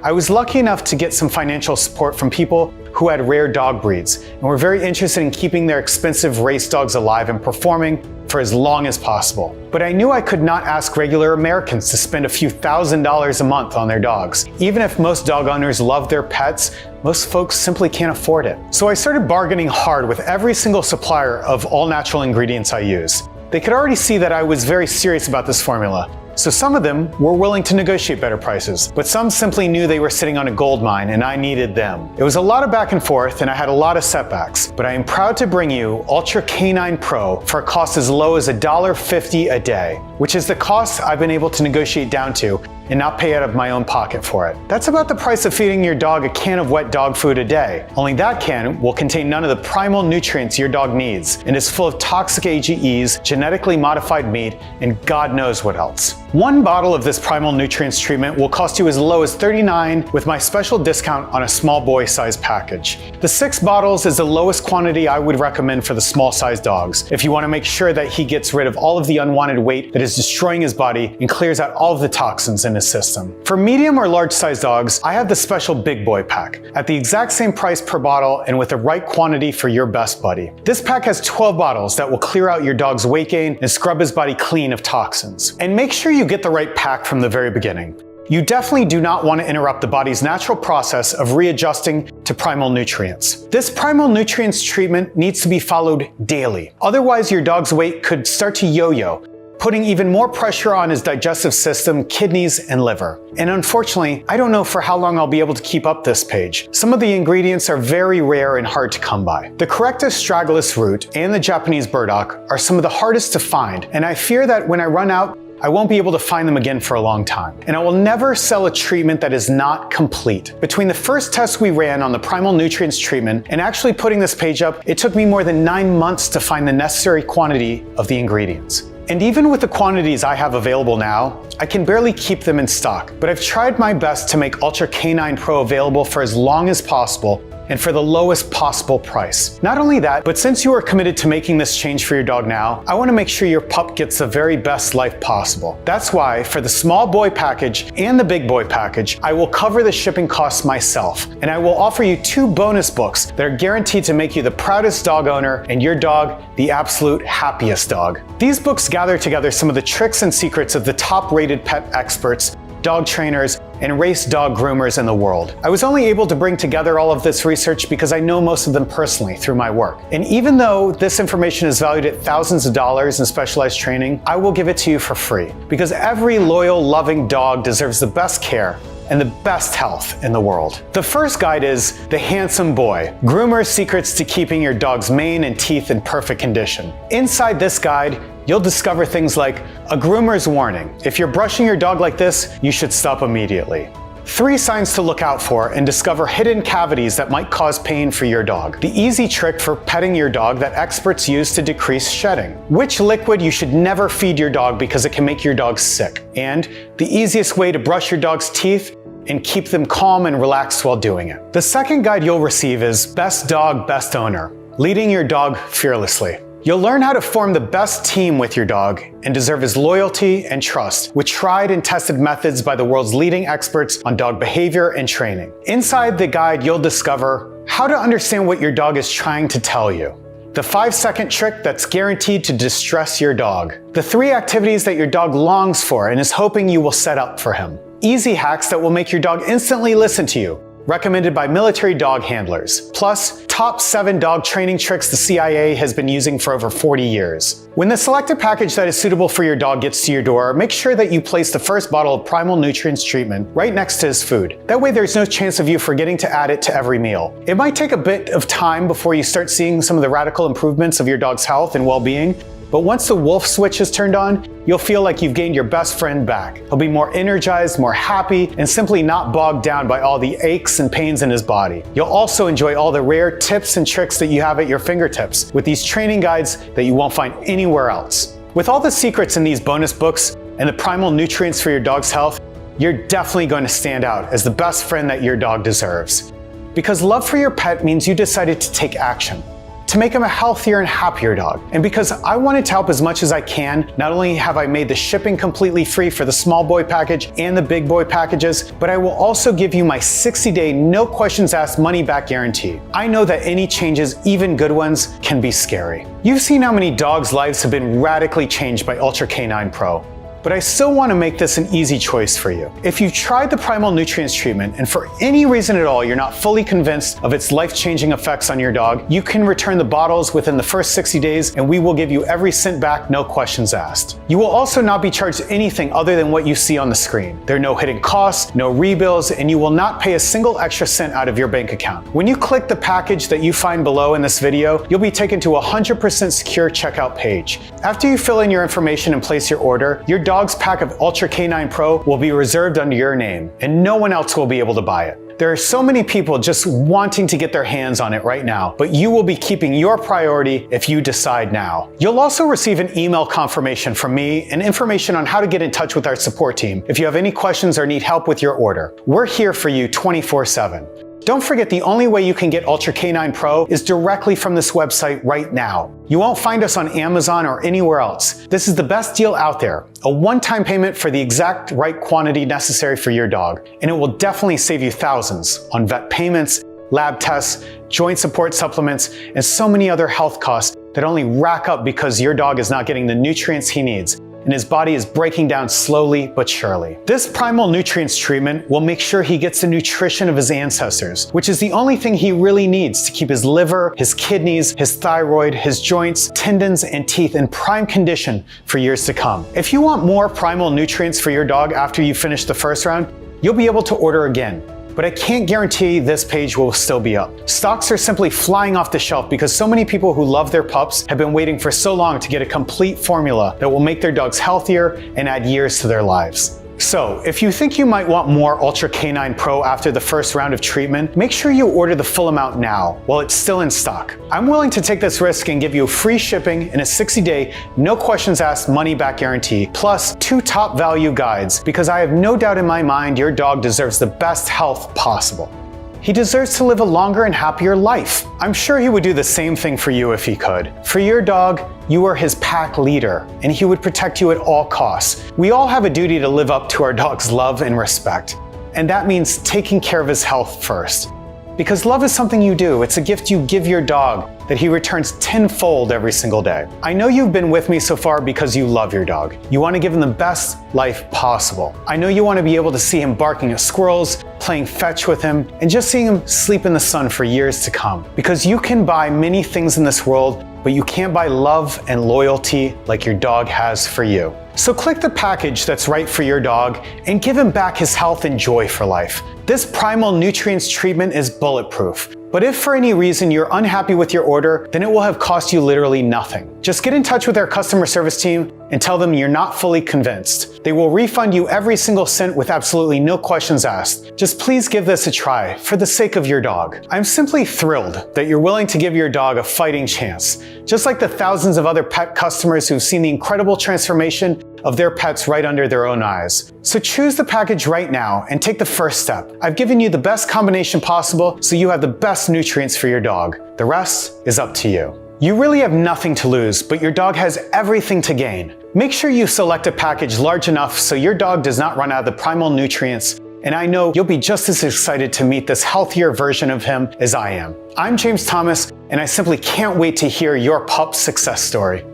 I was lucky enough to get some financial support from people who had rare dog breeds and were very interested in keeping their expensive race dogs alive and performing for as long as possible. But I knew I could not ask regular Americans to spend a few $1,000s a month on their dogs. Even if most dog owners love their pets, most folks simply can't afford it. So I started bargaining hard with every single supplier of all natural ingredients I use. They could already see that I was very serious about this formula. So some of them were willing to negotiate better prices, but some simply knew they were sitting on a gold mine and I needed them. It was a lot of back and forth and I had a lot of setbacks, but I am proud to bring you UltraK9 Pro for a cost as low as $1.50 a day, which is the cost I've been able to negotiate down to and not pay out of my own pocket for it. That's about the price of feeding your dog a can of wet dog food a day. Only that can will contain none of the primal nutrients your dog needs and is full of toxic AGEs, genetically modified meat, and God knows what else. One bottle of this primal nutrients treatment will cost you as low as $39 with my special discount on a small boy size package. The 6 bottles is the lowest quantity I would recommend for the small size dogs if you want to make sure that he gets rid of all of the unwanted weight that is destroying his body and clears out all of the toxins in his system. For medium or large size dogs, I have the special big boy pack at the exact same price per bottle and with the right quantity for your best buddy. This pack has 12 bottles that will clear out your dog's weight gain and scrub his body clean of toxins. And make sure you get the right pack from the very beginning. You definitely do not want to interrupt the body's natural process of readjusting to primal nutrients. This primal nutrients treatment needs to be followed daily. Otherwise, your dog's weight could start to yo-yo, putting even more pressure on his digestive system, kidneys, and liver. And unfortunately, I don't know for how long I'll be able to keep up this page. Some of the ingredients are very rare and hard to come by. The correct astragalus root and the Japanese burdock are some of the hardest to find, and I fear that when I run out, I won't be able to find them again for a long time. And I will never sell a treatment that is not complete. Between the first test we ran on the primal nutrients treatment and actually putting this page up, it took me more than 9 months to find the necessary quantity of the ingredients. And even with the quantities I have available now, I can barely keep them in stock, but I've tried my best to make UltraK9 Pro available for as long as possible and for the lowest possible price. Not only that, but since you are committed to making this change for your dog now, I want to make sure your pup gets the very best life possible. That's why for the small boy package and the big boy package, I will cover the shipping costs myself, and I will offer you 2 bonus books that are guaranteed to make you the proudest dog owner and your dog the absolute happiest dog. These books gather together some of the tricks and secrets of the top-rated pet experts, dog trainers, and race dog groomers in the world. I was only able to bring together all of this research because I know most of them personally through my work. And even though this information is valued at thousands of dollars in specialized training, I will give it to you for free because every loyal, loving dog deserves the best care and the best health in the world. The first guide is The Handsome Boy, Groomer's Secrets to Keeping Your Dog's Mane and Teeth in Perfect Condition. Inside this guide, you'll discover things like a groomer's warning. If you're brushing your dog like this, you should stop immediately. 3 signs to look out for and discover hidden cavities that might cause pain for your dog. The easy trick for petting your dog that experts use to decrease shedding. Which liquid you should never feed your dog because it can make your dog sick. And the easiest way to brush your dog's teeth and keep them calm and relaxed while doing it. The second guide you'll receive is Best Dog, Best Owner, Leading Your Dog Fearlessly. You'll learn how to form the best team with your dog and deserve his loyalty and trust with tried and tested methods by the world's leading experts on dog behavior and training. Inside the guide, you'll discover how to understand what your dog is trying to tell you, the 5-second trick that's guaranteed to distress your dog, the 3 activities that your dog longs for and is hoping you will set up for him, easy hacks that will make your dog instantly listen to you, recommended by military dog handlers, plus top 7 dog training tricks the CIA has been using for over 40 years. When the selected package that is suitable for your dog gets to your door, make sure that you place the first bottle of Primal Nutrients treatment right next to his food. That way there's no chance of you forgetting to add it to every meal. It might take a bit of time before you start seeing some of the radical improvements of your dog's health and well-being, but once the wolf switch is turned on, you'll feel like you've gained your best friend back. He'll be more energized, more happy, and simply not bogged down by all the aches and pains in his body. You'll also enjoy all the rare tips and tricks that you have at your fingertips with these training guides that you won't find anywhere else. With all the secrets in these bonus books and the primal nutrients for your dog's health, you're definitely going to stand out as the best friend that your dog deserves. Because love for your pet means you decided to take action, to make him a healthier and happier dog. And because I wanted to help as much as I can, not only have I made the shipping completely free for the small boy package and the big boy packages, but I will also give you my 60-day, no questions asked money back guarantee. I know that any changes, even good ones, can be scary. You've seen how many dogs' lives have been radically changed by UltraK9 Pro. But I still want to make this an easy choice for you. If you've tried the Primal Nutrients treatment and for any reason at all you're not fully convinced of its life-changing effects on your dog, you can return the bottles within the first 60 days and we will give you every cent back, no questions asked. You will also not be charged anything other than what you see on the screen. There are no hidden costs, no rebills, and you will not pay a single extra cent out of your bank account. When you click the package that you find below in this video, you'll be taken to a 100% secure checkout page. After you fill in your information and place your order, your dog's pack of UltraK9 Pro will be reserved under your name, and no one else will be able to buy it. There are so many people just wanting to get their hands on it right now, but you will be keeping your priority if you decide now. You'll also receive an email confirmation from me and information on how to get in touch with our support team if you have any questions or need help with your order. We're here for you 24/7. Don't forget, the only way you can get UltraK9 Pro is directly from this website right now. You won't find us on Amazon or anywhere else. This is the best deal out there, a one-time payment for the exact right quantity necessary for your dog, and it will definitely save you thousands on vet payments, lab tests, joint support supplements, and so many other health costs that only rack up because your dog is not getting the nutrients he needs, and his body is breaking down slowly but surely. This Primal Nutrients treatment will make sure he gets the nutrition of his ancestors, which is the only thing he really needs to keep his liver, his kidneys, his thyroid, his joints, tendons, and teeth in prime condition for years to come. If you want more Primal Nutrients for your dog after you finish the first round, you'll be able to order again. But I can't guarantee this page will still be up. Stocks are simply flying off the shelf because so many people who love their pups have been waiting for so long to get a complete formula that will make their dogs healthier and add years to their lives. So, if you think you might want more UltraK9 Pro after the first round of treatment, make sure you order the full amount now while it's still in stock. I'm willing to take this risk and give you free shipping and a 60-day, no questions asked money back guarantee, plus 2 top value guides, because I have no doubt in my mind your dog deserves the best health possible. He deserves to live a longer and happier life. I'm sure he would do the same thing for you if he could. For your dog, you are his pack leader, and he would protect you at all costs. We all have a duty to live up to our dog's love and respect, and that means taking care of his health first. Because love is something you do. It's a gift you give your dog that he returns tenfold every single day. I know you've been with me so far because you love your dog. You want to give him the best life possible. I know you want to be able to see him barking at squirrels, playing fetch with him, and just seeing him sleep in the sun for years to come. Because you can buy many things in this world, but you can't buy love and loyalty like your dog has for you. So click the package that's right for your dog and give him back his health and joy for life. This Primal Nutrients treatment is bulletproof. But if for any reason you're unhappy with your order, then it will have cost you literally nothing. Just get in touch with our customer service team and tell them you're not fully convinced. They will refund you every single cent with absolutely no questions asked. Just please give this a try for the sake of your dog. I'm simply thrilled that you're willing to give your dog a fighting chance, just like the thousands of other pet customers who've seen the incredible transformation of their pets right under their own eyes. So choose the package right now and take the first step. I've given you the best combination possible so you have the best nutrients for your dog. The rest is up to you. You really have nothing to lose, but your dog has everything to gain. Make sure you select a package large enough so your dog does not run out of the primal nutrients, and I know you'll be just as excited to meet this healthier version of him as I am. I'm James Thomas, and I simply can't wait to hear your pup's success story.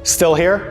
Still here?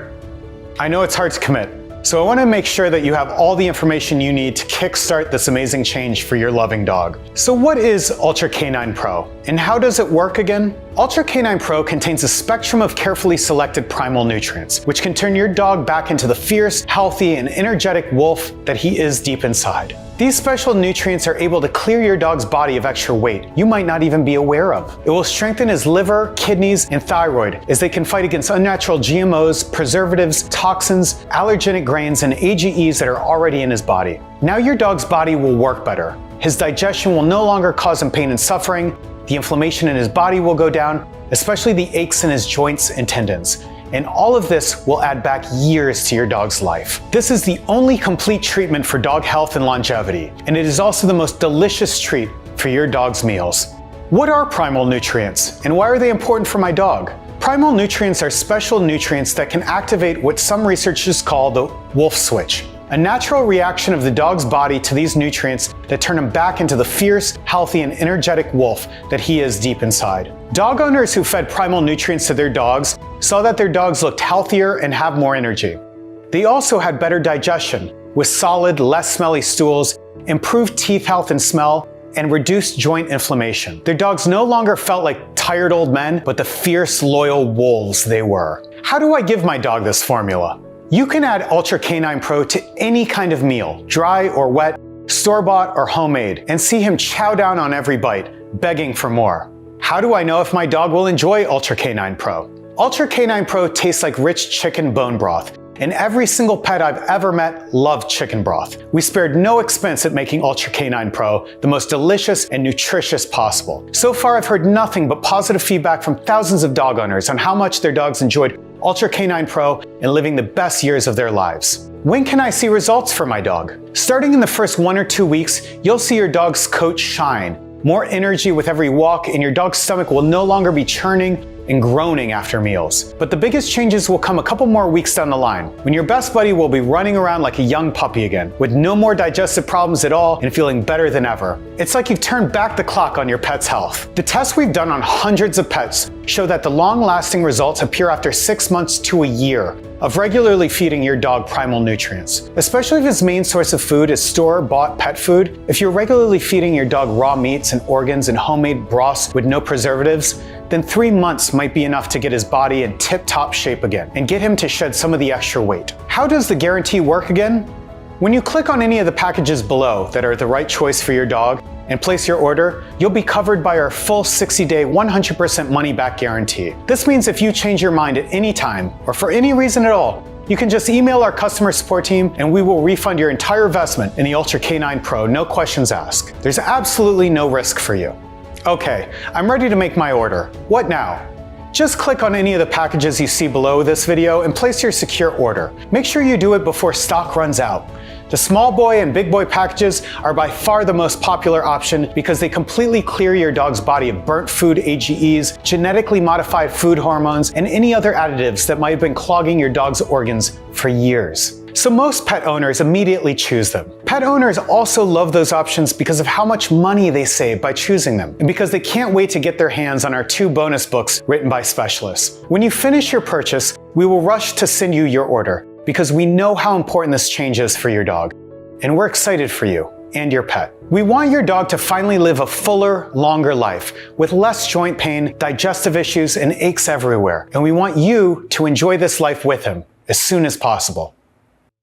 I know it's hard to commit, so I want to make sure that you have all the information you need to kickstart this amazing change for your loving dog. So what is UltraK9 Pro, and how does it work again? UltraK9 Pro contains a spectrum of carefully selected primal nutrients, which can turn your dog back into the fierce, healthy, and energetic wolf that he is deep inside. These special nutrients are able to clear your dog's body of extra weight you might not even be aware of. It will strengthen his liver, kidneys, and thyroid as they can fight against unnatural GMOs, preservatives, toxins, allergenic grains, and AGEs that are already in his body. Now your dog's body will work better. His digestion will no longer cause him pain and suffering. The inflammation in his body will go down, especially the aches in his joints and tendons. And all of this will add back years to your dog's life. This is the only complete treatment for dog health and longevity, and it is also the most delicious treat for your dog's meals. What are primal nutrients, and why are they important for my dog? Primal nutrients are special nutrients that can activate what some researchers call the wolf switch, a natural reaction of the dog's body to these nutrients that turn him back into the fierce, healthy, and energetic wolf that he is deep inside. Dog owners who fed primal nutrients to their dogs saw that their dogs looked healthier and have more energy. They also had better digestion, with solid, less smelly stools, improved teeth health and smell, and reduced joint inflammation. Their dogs no longer felt like tired old men, but the fierce, loyal wolves they were. How do I give my dog this formula? You can add UltraK9 Pro to any kind of meal, dry or wet, store-bought or homemade, and see him chow down on every bite, begging for more. How do I know if my dog will enjoy UltraK9 Pro? UltraK9 Pro tastes like rich chicken bone broth, and every single pet I've ever met loved chicken broth. We spared no expense at making UltraK9 Pro the most delicious and nutritious possible. So far, I've heard nothing but positive feedback from thousands of dog owners on how much their dogs enjoyed UltraK9 Pro and living the best years of their lives. When can I see results for my dog? Starting in the first 1 or 2 weeks, you'll see your dog's coat shine, more energy with every walk, and your dog's stomach will no longer be churning and groaning after meals. But the biggest changes will come a couple more weeks down the line, when your best buddy will be running around like a young puppy again, with no more digestive problems at all and feeling better than ever. It's like you've turned back the clock on your pet's health. The tests we've done on hundreds of pets show that the long-lasting results appear after 6 months to a year of regularly feeding your dog primal nutrients. Especially if his main source of food is store-bought pet food, if you're regularly feeding your dog raw meats and organs and homemade broths with no preservatives, then 3 months might be enough to get his body in tip-top shape again and get him to shed some of the extra weight. How does the guarantee work again? When you click on any of the packages below that are the right choice for your dog and place your order, you'll be covered by our full 60-day 100% money-back guarantee. This means if you change your mind at any time or for any reason at all, you can just email our customer support team and we will refund your entire investment in the UltraK9 Pro, no questions asked. There's absolutely no risk for you. Okay, I'm ready to make my order. What now? Just click on any of the packages you see below this video and place your secure order. Make sure you do it before stock runs out. The small boy and big boy packages are by far the most popular option because they completely clear your dog's body of burnt food AGEs, genetically modified food hormones, and any other additives that might have been clogging your dog's organs for years. So most pet owners immediately choose them. Pet owners also love those options because of how much money they save by choosing them, and because they can't wait to get their hands on our 2 bonus books written by specialists. When you finish your purchase, we will rush to send you your order because we know how important this change is for your dog, and we're excited for you and your pet. We want your dog to finally live a fuller, longer life with less joint pain, digestive issues, and aches everywhere, and we want you to enjoy this life with him as soon as possible.